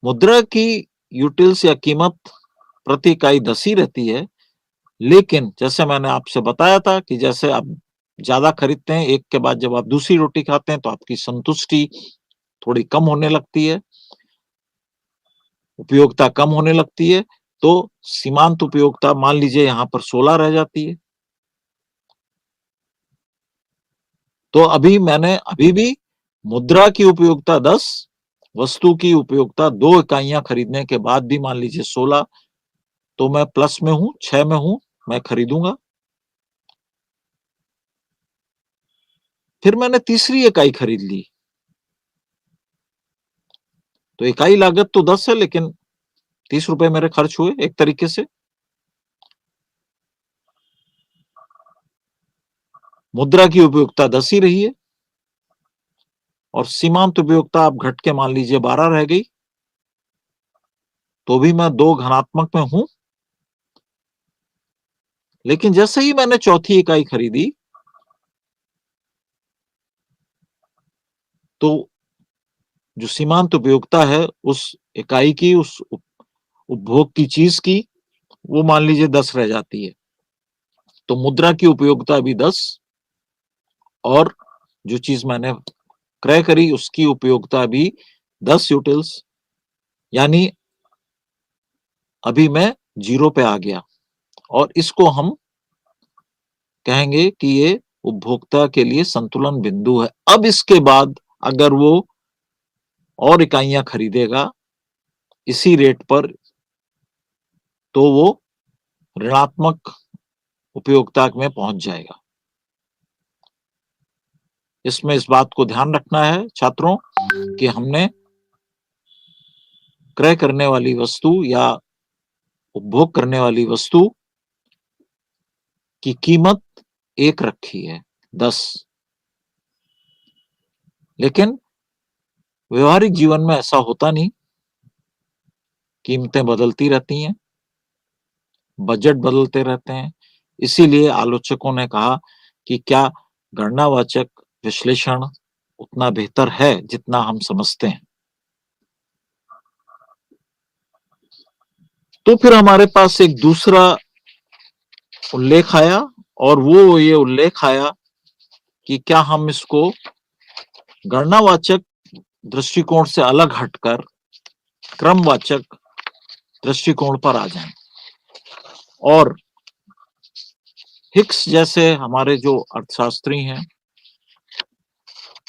मुद्रा की यूटिल्स या कीमत प्रति इकाई 10 ही रहती है। लेकिन जैसे मैंने आपसे बताया था कि जैसे आप ज्यादा खरीदते हैं, एक के बाद जब आप दूसरी रोटी खाते हैं, तो आपकी संतुष्टि थोड़ी कम होने लगती है, उपयोगिता कम होने लगती है। तो सीमांत उपयोगिता मान लीजिए यहाँ पर 16 रह जाती है। तो अभी भी मुद्रा की उपयोगिता 10, वस्तु की उपयोगिता 2 इकाइयां खरीदने के बाद भी मान लीजिए 16, तो मैं प्लस में हूं, 6 में हूं, मैं खरीदूंगा। फिर मैंने तीसरी इकाई खरीद ली, तो इकाई लागत तो 10 है, लेकिन 30 रुपए मेरे खर्च हुए एक तरीके से। मुद्रा की उपयोगिता 10 ही रही है और सीमांत उपयोगिता आप घट के मान लीजिए 12 रह गई, तो भी मैं 2 घनात्मक में हूं। लेकिन जैसे ही मैंने चौथी इकाई खरीदी, तो जो सीमांत उपयोगिता है उस इकाई की, उस उपभोग की चीज की, वो मान लीजिए 10 रह जाती है। तो मुद्रा की उपयोगिता भी 10 और जो चीज मैंने क्रय करी उसकी उपयोगिता भी 10 यूटिल्स, यानी अभी मैं 0 पे आ गया और इसको हम कहेंगे कि ये उपभोक्ता के लिए संतुलन बिंदु है। अब इसके बाद अगर वो और इकाइयां खरीदेगा इसी रेट पर, तो वो ऋणात्मक उपयोगिता में पहुंच जाएगा। इसमें इस बात को ध्यान रखना है छात्रों कि हमने क्रय करने वाली वस्तु या उपभोग करने वाली वस्तु की कीमत 1 रखी है, 10। लेकिन व्यवहारिक जीवन में ऐसा होता नहीं, कीमतें बदलती रहती हैं, बजट बदलते रहते हैं। इसीलिए आलोचकों ने कहा कि क्या गणनावाचक विश्लेषण उतना बेहतर है जितना हम समझते हैं। तो फिर हमारे पास एक दूसरा उल्लेख आया और वो ये उल्लेख आया कि क्या हम इसको गणनावाचक दृष्टिकोण से अलग हटकर क्रमवाचक दृष्टिकोण पर आ जाएं और हिक्स जैसे हमारे जो अर्थशास्त्री हैं,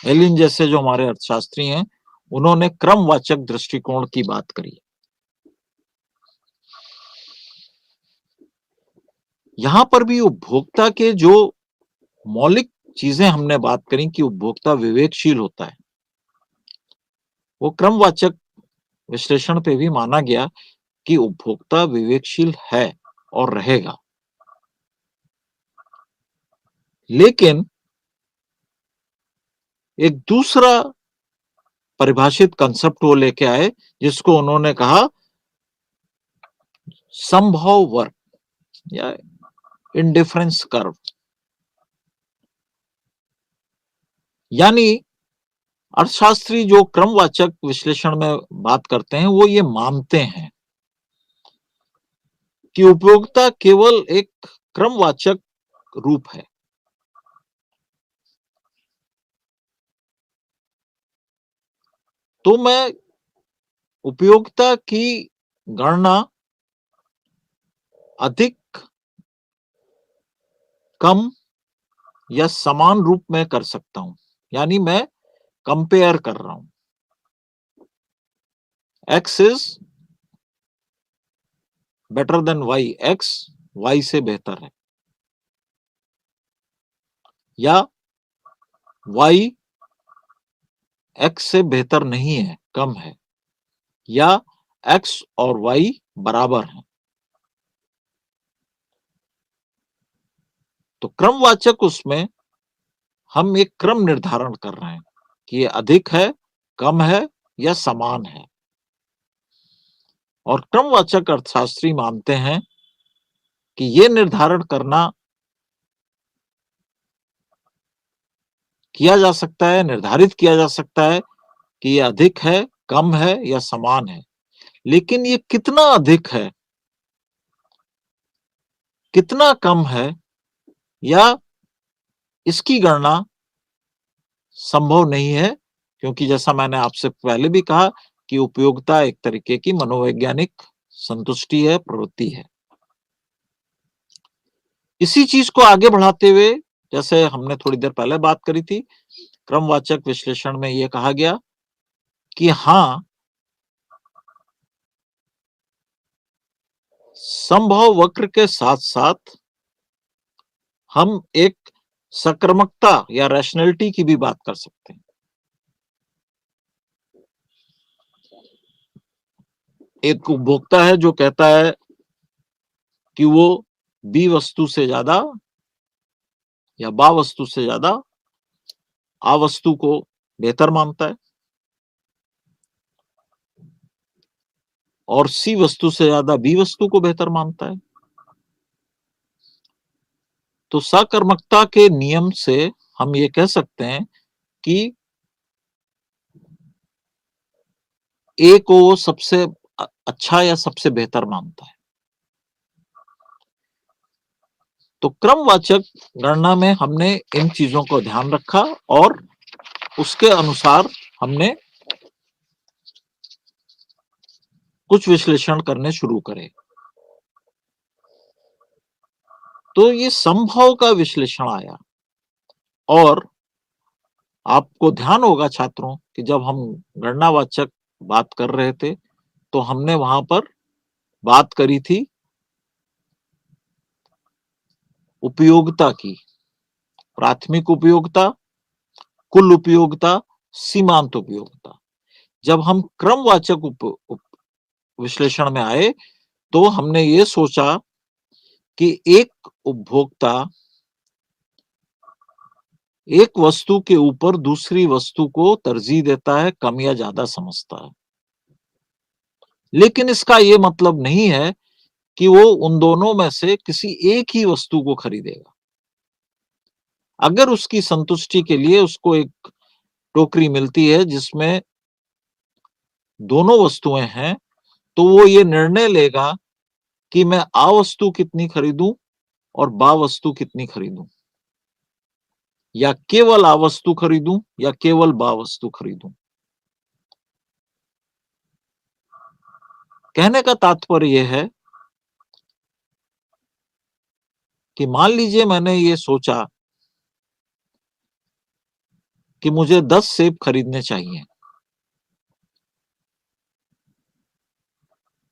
एलिन जैसे जो हमारे अर्थशास्त्री हैं, उन्होंने क्रमवाचक दृष्टिकोण की बात करी। यहां पर भी उपभोक्ता के जो मौलिक चीजें हमने बात करी कि उपभोक्ता विवेकशील होता है, वो क्रमवाचक विश्लेषण पे भी माना गया कि उपभोक्ता विवेकशील है और रहेगा। लेकिन एक दूसरा परिभाषित कंसेप्ट वो लेके आए जिसको उन्होंने कहा संभव वर्ग या इंडिफरेंस कर्व। यानी अर्थशास्त्री जो क्रमवाचक विश्लेषण में बात करते हैं वो ये मानते हैं कि उपयोगिता केवल एक क्रमवाचक रूप है। तो मैं उपयोगिता की गणना अधिक, कम या समान रूप में कर सकता हूं। यानी मैं कंपेयर कर रहा हूं, X is better than Y, X Y से बेहतर है, या वाई एक्स से बेहतर नहीं है, कम है, या एक्स और वाई बराबर हैं। तो क्रमवाचक उसमें हम एक क्रम निर्धारण कर रहे हैं कि ये अधिक है, कम है या समान है। और क्रमवाचक अर्थशास्त्री मानते हैं कि ये निर्धारण करना किया जा सकता है, निर्धारित किया जा सकता है कि ये अधिक है, कम है या समान है। लेकिन ये कितना अधिक है, कितना कम है, या इसकी गणना संभव नहीं है, क्योंकि जैसा मैंने आपसे पहले भी कहा कि उपयोगिता एक तरीके की मनोवैज्ञानिक संतुष्टि है, प्रवृत्ति है। इसी चीज को आगे बढ़ाते हुए, जैसे हमने थोड़ी देर पहले बात करी थी, क्रमवाचक विश्लेषण में यह कहा गया कि हां, संभव वक्र के साथ साथ हम एक सक्रमकता या रैशनैलिटी की भी बात कर सकते हैं। एक उपभोक्ता है जो कहता है कि वो बी वस्तु से ज्यादा या बा वस्तु से ज्यादा आ वस्तु को बेहतर मानता है और सी वस्तु से ज्यादा बी वस्तु को बेहतर मानता है। तो सकर्मकता के नियम से हम ये कह सकते हैं कि ए को वो सबसे अच्छा या सबसे बेहतर मानता है। तो क्रमवाचक गणना में हमने इन चीजों को ध्यान रखा और उसके अनुसार हमने कुछ विश्लेषण करने शुरू करे। तो ये संभव का विश्लेषण आया और आपको ध्यान होगा छात्रों कि जब हम गणनावाचक बात कर रहे थे तो हमने वहां पर बात करी थी उपयोगिता की, प्राथमिक उपयोगिता, कुल उपयोगिता, सीमांत उपयोगिता। जब हम क्रमवाचक विश्लेषण में आए तो हमने ये सोचा कि एक उपभोक्ता एक वस्तु के ऊपर दूसरी वस्तु को तरजीह देता है, कम या ज्यादा समझता है। लेकिन इसका यह मतलब नहीं है कि वो उन दोनों में से किसी एक ही वस्तु को खरीदेगा। अगर उसकी संतुष्टि के लिए उसको एक टोकरी मिलती है जिसमें दोनों वस्तुएं हैं, तो वो ये निर्णय लेगा कि मैं आ वस्तु कितनी खरीदूं और बा वस्तु कितनी खरीदूं, या केवल आ वस्तु खरीदूं या केवल बा वस्तु खरीदूं। कहने का तात्पर्य यह है कि मान लीजिए मैंने ये सोचा कि मुझे 10 सेब खरीदने चाहिए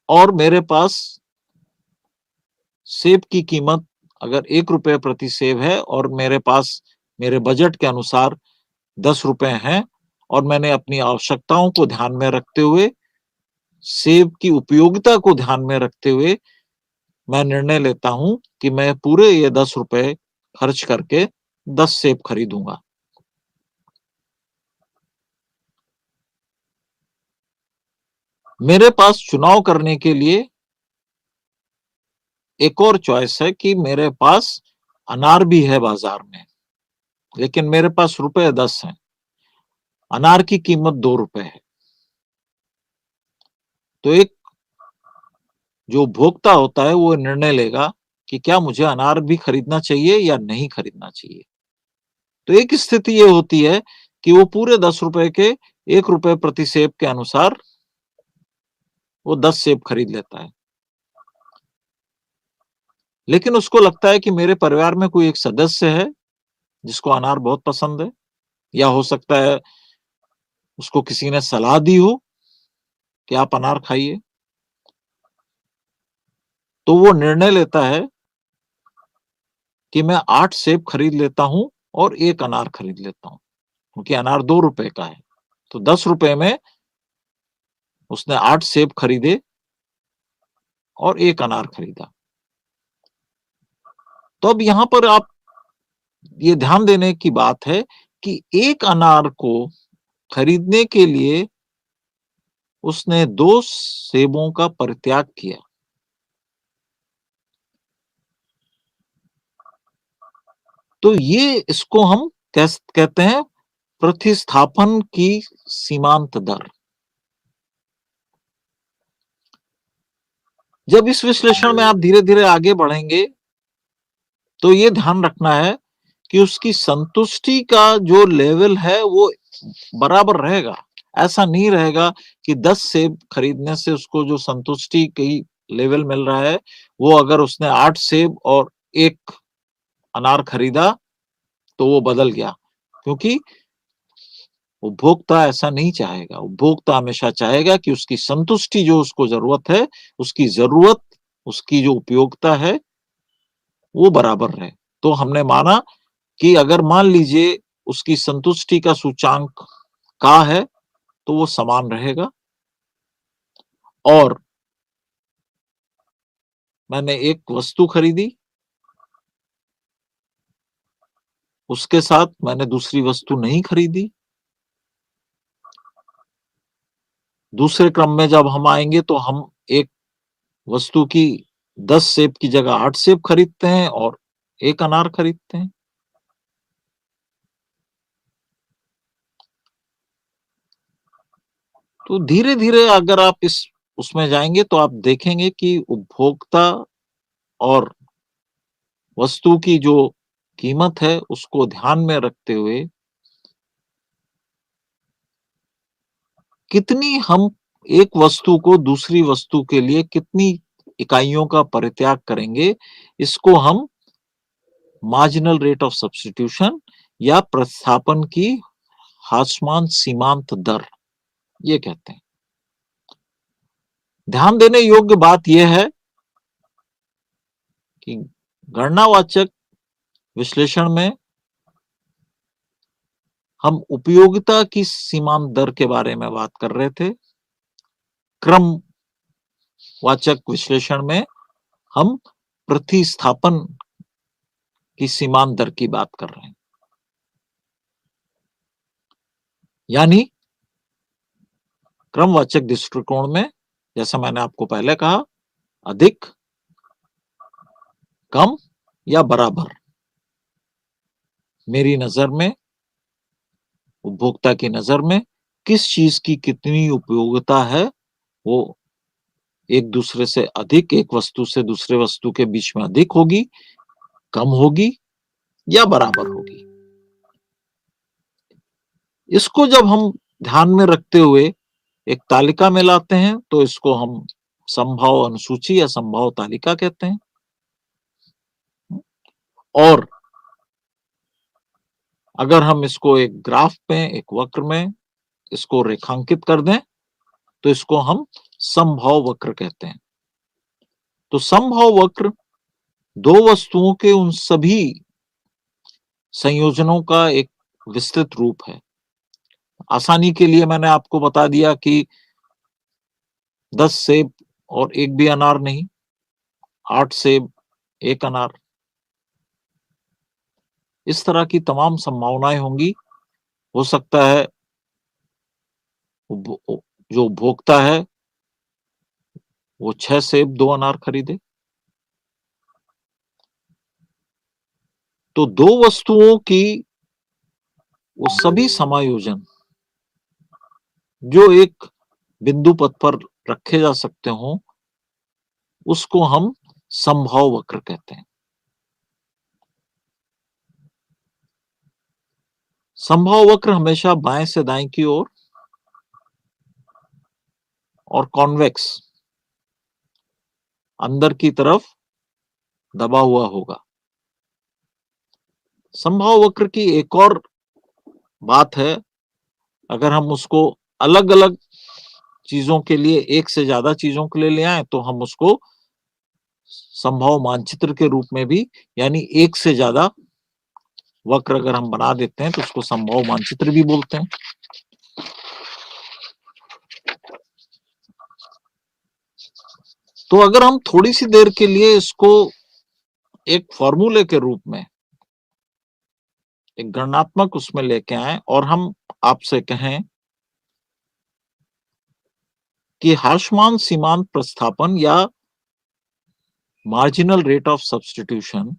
और मेरे पास सेब की कीमत अगर 1 रुपए प्रति सेब है और मेरे पास मेरे बजट के अनुसार 10 रुपए हैं और मैंने अपनी आवश्यकताओं को ध्यान में रखते हुए, सेब की उपयोगिता को ध्यान में रखते हुए मैं निर्णय लेता हूं कि मैं पूरे ये 10 रुपए खर्च करके 10 सेब खरीदूंगा। मेरे पास चुनाव करने के लिए एक और चॉइस है कि मेरे पास अनार भी है बाजार में, लेकिन मेरे पास रुपए 10 हैं। अनार की कीमत 2 रुपए है। तो एक जो उपभोक्ता होता है वो निर्णय लेगा कि क्या मुझे अनार भी खरीदना चाहिए या नहीं खरीदना चाहिए। तो एक स्थिति ये होती है कि वो पूरे 10 रुपए के 1 रुपए प्रति सेब के अनुसार वो 10 सेब खरीद लेता है। लेकिन उसको लगता है कि मेरे परिवार में कोई एक सदस्य है जिसको अनार बहुत पसंद है, या हो सकता है उसको किसी ने सलाह दी हो कि आप अनार खाइए। तो वो निर्णय लेता है कि मैं 8 सेब खरीद लेता हूं और 1 अनार खरीद लेता हूं, क्योंकि अनार 2 रुपए का है। तो 10 रुपए में उसने 8 सेब खरीदे और 1 अनार खरीदा। तो अब यहां पर आप ये ध्यान देने की बात है कि 1 अनार को खरीदने के लिए उसने 2 सेबों का परित्याग किया। तो ये इसको हम कहते हैं प्रतिस्थापन की सीमांत दर। जब इस विश्लेषण में आप धीरे धीरे आगे बढ़ेंगे तो ये ध्यान रखना है कि उसकी संतुष्टि का जो लेवल है वो बराबर रहेगा। ऐसा नहीं रहेगा कि 10 सेब खरीदने से उसको जो संतुष्टि की लेवल मिल रहा है, वो अगर उसने 8 सेब और 1 अनार खरीदा तो वो बदल गया। क्योंकि उपभोक्ता ऐसा नहीं चाहेगा। उपभोक्ता हमेशा चाहेगा कि उसकी संतुष्टि जो उसको जरूरत है, उसकी जरूरत, उसकी जो उपयोगिता है वो बराबर रहे। तो हमने माना कि अगर मान लीजिए उसकी संतुष्टि का सूचांक का है तो वो समान रहेगा। और मैंने एक वस्तु खरीदी उसके साथ मैंने दूसरी वस्तु नहीं खरीदी। दूसरे क्रम में जब हम आएँगे तो हम एक वस्तु की 10 सेब की जगह 8 सेब खरीदते हैं और 1 अनार खरीदते हैं। तो धीरे-धीरे अगर आप इस उसमें जाएँगे तो आप देखेंगे कि उपभोक्ता और वस्तु की जो कीमत है उसको ध्यान में रखते हुए कितनी हम एक वस्तु को दूसरी वस्तु के लिए कितनी इकाइयों का परित्याग करेंगे, इसको हम मार्जिनल रेट ऑफ सब्स्टिट्यूशन या प्रतिस्थापन की ह्रासमान सीमांत दर, ये कहते हैं। ध्यान देने योग्य बात यह है कि गणनावाचक विश्लेषण में हम उपयोगिता की सीमांत दर के बारे में बात कर रहे थे। क्रमवाचक विश्लेषण में हम प्रतिस्थापन की सीमांत दर की बात कर रहे हैं। यानी क्रमवाचक दृष्टिकोण में, जैसा मैंने आपको पहले कहा, अधिक, कम या बराबर। मेरी नजर में, उपभोक्ता की नजर में किस चीज की कितनी उपयोगिता है, वो एक दूसरे से अधिक, एक वस्तु से दूसरे वस्तु के बीच में अधिक होगी, कम होगी या बराबर होगी। इसको जब हम ध्यान में रखते हुए एक तालिका में लाते हैं तो इसको हम संभाव अनुसूची या संभाव तालिका कहते हैं। और अगर हम इसको एक ग्राफ में, एक वक्र में इसको रेखांकित कर दें तो इसको हम समभाव वक्र कहते हैं। तो समभाव वक्र दो वस्तुओं के उन सभी संयोजनों का एक विस्तृत रूप है। आसानी के लिए मैंने आपको बता दिया कि 10 सेब और एक भी अनार नहीं, 8 सेब, 1 अनार। इस तरह की तमाम संभावनाएं होंगी। हो सकता है जो उपभोक्ता है वो 6 सेब 2 अनार खरीदे। तो दो वस्तुओं की वो सभी समायोजन जो एक बिंदु पथ पर रखे जा सकते हो, उसको हम समभाव वक्र कहते हैं। समभाव वक्र हमेशा बाएं से दाएं की ओर और कॉन्वेक्स अंदर की तरफ दबा हुआ होगा। समभाव वक्र की एक और बात है, अगर हम उसको अलग अलग चीजों के लिए, एक से ज्यादा चीजों के लिए ले आए तो हम उसको संभव मानचित्र के रूप में भी, यानी एक से ज्यादा वक्र अगर हम बना देते हैं तो उसको संभव मानचित्र भी बोलते हैं। तो अगर हम थोड़ी सी देर के लिए इसको एक फॉर्मूले के रूप में, एक गणनात्मक उसमें लेके आए और हम आपसे कहें कि ह्रासमान सीमांत प्रतिस्थापन या marginal rate of substitution,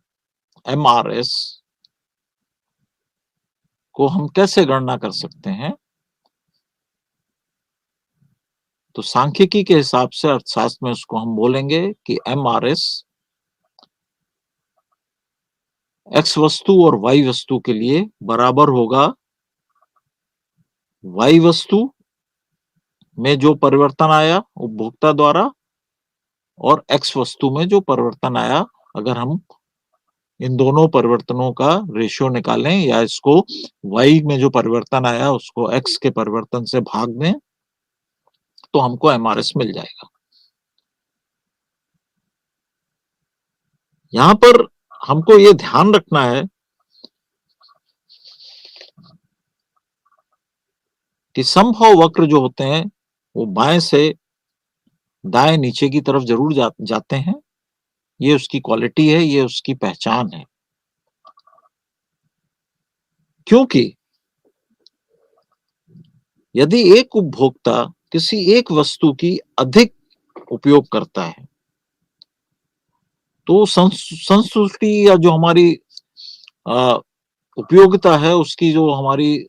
MRS, को हम कैसे गणना कर सकते हैं, तो सांख्यिकी के हिसाब से, अर्थशास्त्र में उसको हम बोलेंगे कि एमआरएस एक्स वस्तु और वाई वस्तु के लिए बराबर होगा वाई वस्तु में जो परिवर्तन आया उपभोक्ता द्वारा और एक्स वस्तु में जो परिवर्तन आया, अगर हम इन दोनों परिवर्तनों का रेशियो निकालें या इसको वाई में जो परिवर्तन आया उसको एक्स के परिवर्तन से भाग दें तो हमको एमआरएस मिल जाएगा। यहां पर हमको ये ध्यान रखना है कि समभाव वक्र जो होते हैं वो बाएं से दाएं नीचे की तरफ जरूर जाते हैं। ये उसकी क्वालिटी है, ये उसकी पहचान है। क्योंकि यदि एक उपभोक्ता किसी एक वस्तु की अधिक उपयोग करता है, तो संतुष्टि या जो हमारी अ, उपयोगिता है, उसकी जो हमारी,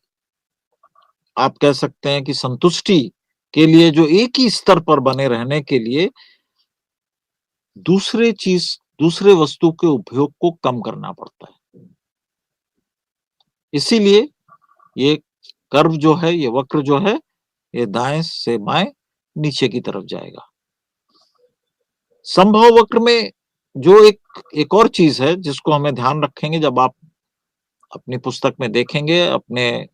आप कह सकते हैं कि संतुष्टि के लिए जो एक ही स्तर पर बने रहने के लिए दूसरे वस्तु के उपयोग को कम करना पड़ता है। इसीलिए ये कर्व जो है, ये वक्र जो है, ये दाएं से बाएं नीचे की तरफ जाएगा। संभव वक्र में जो एक और चीज है जिसको हमें ध्यान रखेंगे, जब आप अपनी पुस्तक में देखेंगे, अपने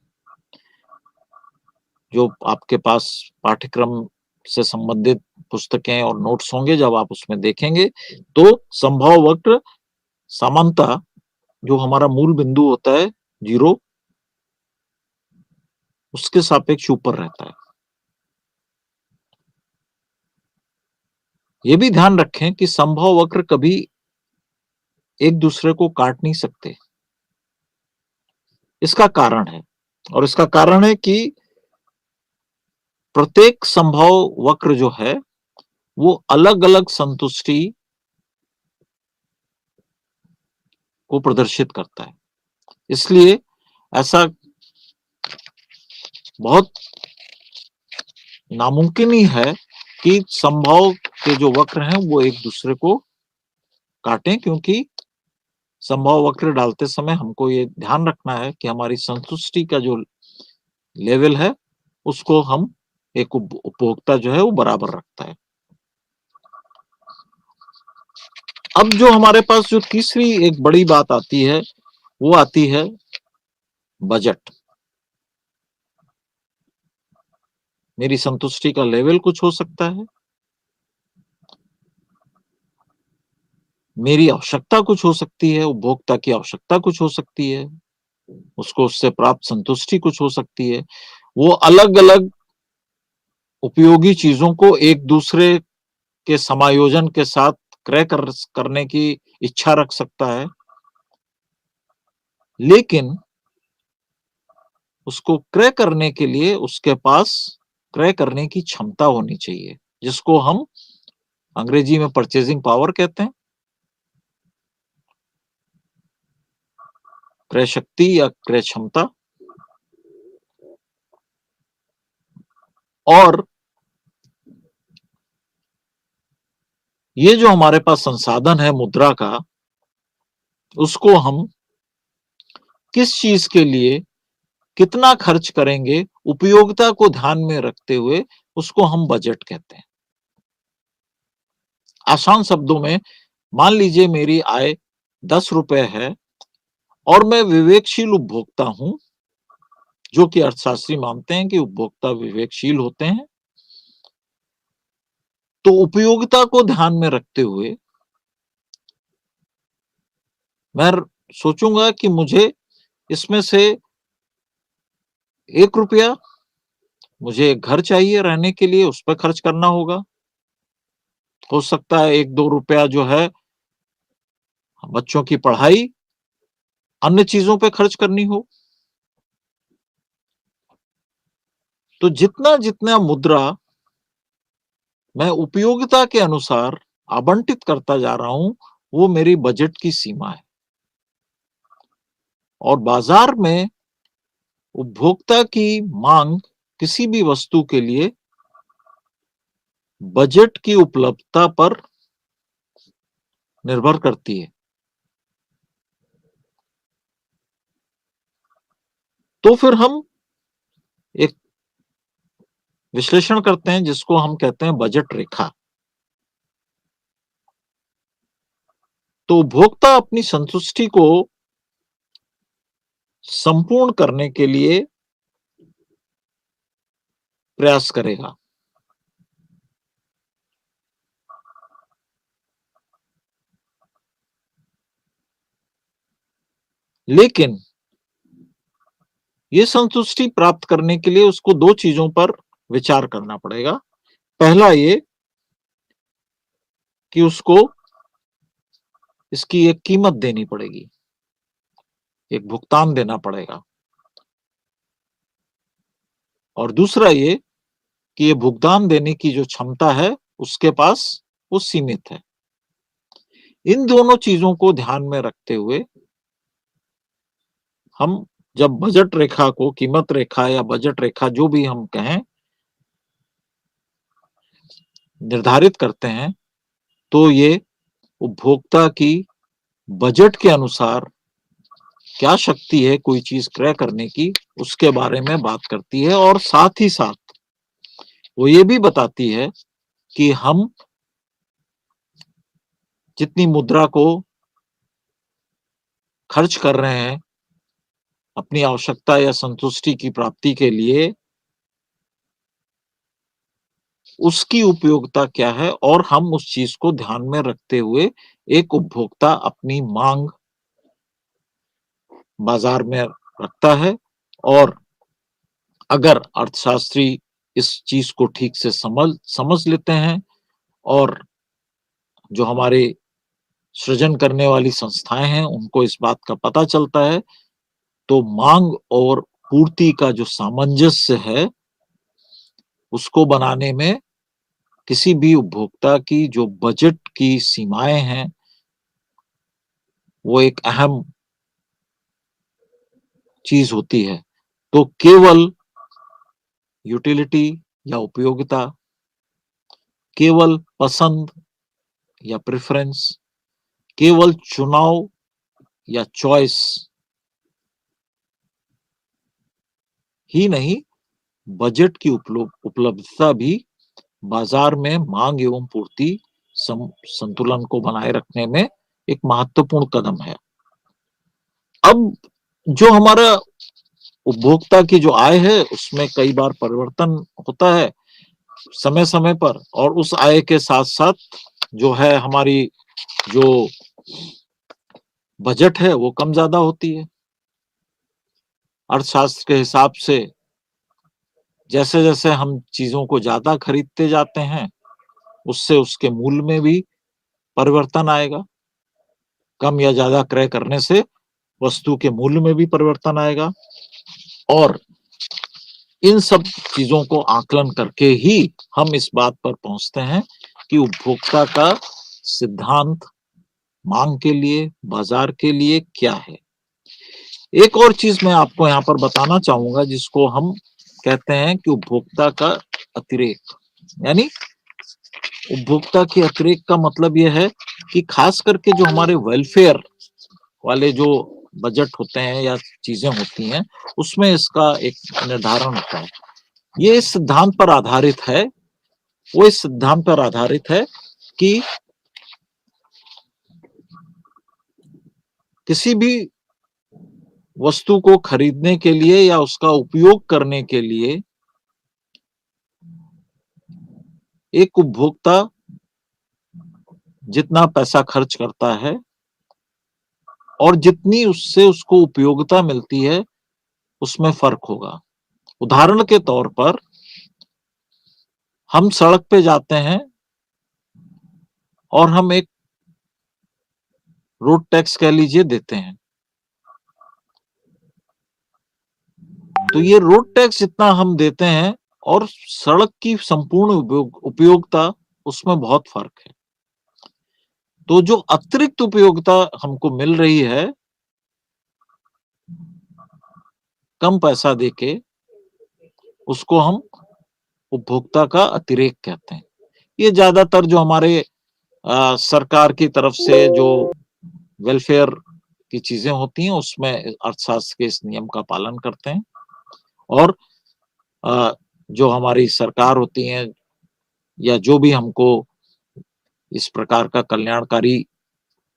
जो आपके पास पाठ्यक्रम से संबंधित पुस्तकें और नोट्स होंगे, जब आप उसमें देखेंगे, तो संभव वक्र सामान्यतः जो हमारा मूल बिंदु होता है 0, उसके सापेक्ष ऊपर रहता है। ये भी ध्यान रखें कि संभव वक्र कभी एक दूसरे को काट नहीं सकते। इसका कारण है, और इसका कारण है कि प्रत्येक संभव वक्र जो है वो अलग-अलग संतुष्टि को प्रदर्शित करता है। इसलिए ऐसा बहुत नामुमकिन ही है कि संभव के जो वक्र हैं वो एक दूसरे को काटें, क्योंकि संभव वक्र डालते समय हमको ये ध्यान रखना है कि हमारी संतुष्टि का जो लेवल है, उसको हम एक उपभोक्ता जो है वो बराबर रखता है। अब जो हमारे पास जो तीसरी एक बड़ी बात आती है, वो आती है बजट। मेरी संतुष्टि का लेवल कुछ हो सकता है, मेरी आवश्यकता कुछ हो सकती है, उपभोक्ता की आवश्यकता कुछ हो सकती है, उसको उससे प्राप्त संतुष्टि कुछ हो सकती है। वो अलग-अलग उपयोगी चीजों को एक दूसरे के समायोजन के साथ करने की इच्छा रख सकता है, लेकिन उसको क्रय करने के लिए उसके पास क्रय करने की क्षमता होनी चाहिए, जिसको हम अंग्रेजी में परचेजिंग पावर कहते हैं। क्रय शक्ति या क्रय क्षमता। और ये जो हमारे पास संसाधन है मुद्रा का, उसको हम किस चीज के लिए कितना खर्च करेंगे, उपयोगिता को ध्यान में रखते हुए, उसको हम बजट कहते हैं। आसान शब्दों में, मान लीजिए मेरी आय 10 रुपए है और मैं विवेकशील उपभोक्ता हूं, जो कि अर्थशास्त्री मानते हैं कि उपभोक्ता विवेकशील होते हैं। तो उपयोगिता को ध्यान में रखते हुए मैं सोचूंगा कि मुझे इसमें से 1 रुपया मुझे एक घर चाहिए रहने के लिए, उस पर खर्च करना होगा। हो सकता है 1-2 रुपया जो है बच्चों की पढ़ाई, अन्य चीजों पे खर्च करनी हो। तो जितना जितना मुद्रा मैं उपयोगिता के अनुसार आवंटित करता जा रहा हूं, वो मेरी बजट की सीमा है। और बाजार में उपभोक्ता की मांग किसी भी वस्तु के लिए बजट की उपलब्धता पर निर्भर करती है। तो फिर हम एक विश्लेषण करते हैं जिसको हम कहते हैं बजट रेखा। तो उपभोक्ता अपनी संतुष्टि को संपूर्ण करने के लिए प्रयास करेगा। लेकिन ये संतुष्टि प्राप्त करने के लिए उसको 2 चीजों पर विचार करना पड़ेगा। पहला ये कि उसको इसकी एक कीमत देनी पड़ेगी, एक भुगतान देना पड़ेगा। और दूसरा ये कि ये भुगतान देने की जो क्षमता है उसके पास वो सीमित है। इन दोनों चीजों को ध्यान में रखते हुए हम जब बजट रेखा को, कीमत रेखा या बजट रेखा जो भी हम कहें, निर्धारित करते हैं, तो ये उपभोक्ता की बजट के अनुसार क्या शक्ति है कोई चीज क्रय करने की, उसके बारे में बात करती है। और साथ ही साथ वो ये भी बताती है कि हम जितनी मुद्रा को खर्च कर रहे हैं अपनी आवश्यकता या संतुष्टि की प्राप्ति के लिए, उसकी उपयोगिता क्या है, और हम उस चीज को ध्यान में रखते हुए एक उपभोक्ता अपनी मांग बाजार में रखता है। और अगर अर्थशास्त्री इस चीज को ठीक से समझ लेते हैं, और जो हमारे सृजन करने वाली संस्थाएं हैं उनको इस बात का पता चलता है, तो मांग और पूर्ति का जो सामंजस्य है उसको बनाने में किसी भी उपभोक्ता की जो बजट की सीमाएं हैं वो एक अहम चीज होती है। तो केवल यूटिलिटी या उपयोगिता, केवल पसंद या प्रेफरेंस, केवल चुनाव या चॉइस ही नहीं, बजट की उपलब्धता भी बाजार में मांग एवं पूर्ति संतुलन को बनाए रखने में एक महत्वपूर्ण कदम है। अब जो हमारा उपभोक्ता की जो आय है उसमें कई बार परिवर्तन होता है समय समय पर, और उस आय के साथ साथ जो है हमारी जो बजट है वो कम ज्यादा होती है। अर्थशास्त्र के हिसाब से जैसे जैसे हम चीजों को ज्यादा खरीदते जाते हैं उससे उसके मूल्य में भी परिवर्तन आएगा। कम या ज्यादा क्रय करने से वस्तु के मूल्य में भी परिवर्तन आएगा। और इन सब चीजों को आकलन करके ही हम इस बात पर पहुंचते हैं कि उपभोक्ता का सिद्धांत मांग के लिए, बाजार के लिए क्या है। एक और चीज मैं आपको यहाँ पर बताना चाहूंगा जिसको हम कहते हैं कि उपभोक्ता का अतिरेक। यानी उपभोक्ता के अतिरेक का मतलब यह है कि खास करके जो हमारे वेलफेयर वाले जो बजट होते हैं या चीजें होती हैं उसमें इसका एक निर्धारण होता है। ये इस सिद्धांत पर आधारित है, वो इस सिद्धांत पर आधारित है कि किसी भी वस्तु को खरीदने के लिए या उसका उपयोग करने के लिए एक उपभोक्ता जितना पैसा खर्च करता है और जितनी उससे उसको उपयोगिता मिलती है उसमें फर्क होगा। उदाहरण के तौर पर हम सड़क पे जाते हैं और हम एक रोड टैक्स कह लीजिए देते हैं, तो ये रोड टैक्स जितना हम देते हैं और सड़क की संपूर्ण उपयोगिता उसमें बहुत फर्क है। तो जो अतिरिक्त उपयोगिता हमको मिल रही है कम पैसा देके, उसको हम उपभोक्ता का अतिरेक कहते हैं। ये ज्यादातर जो हमारे सरकार की तरफ से जो वेलफेयर की चीजें होती हैं उसमें अर्थशास्त्र के इस नियम का पालन करते हैं। और जो हमारी सरकार होती है या जो भी हमको इस प्रकार का कल्याणकारी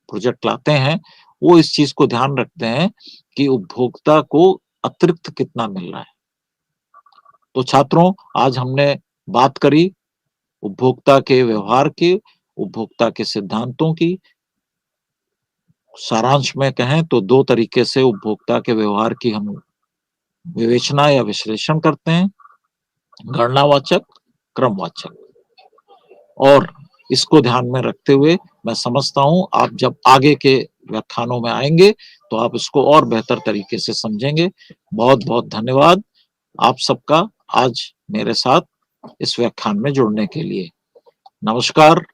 प्रोजेक्ट लाते हैं वो इस चीज को ध्यान रखते हैं कि उपभोक्ता को अतिरिक्त कितना मिल रहा है। तो छात्रों, आज हमने बात करी उपभोक्ता के व्यवहार की, उपभोक्ता के सिद्धांतों की। सारांश में कहें तो दो तरीके से उपभोक्ता के व्यवहार की हम विवेचना या विश्लेषण करते हैं, गणनावाचक, क्रमवाचक। और इसको ध्यान में रखते हुए मैं समझता हूं आप जब आगे के व्याख्यानों में आएंगे तो आप इसको और बेहतर तरीके से समझेंगे। बहुत बहुत धन्यवाद आप सबका। आज मेरे साथ इस व्याख्यान में जुड़ने के लिए। नमस्कार,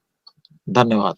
धन्यवाद।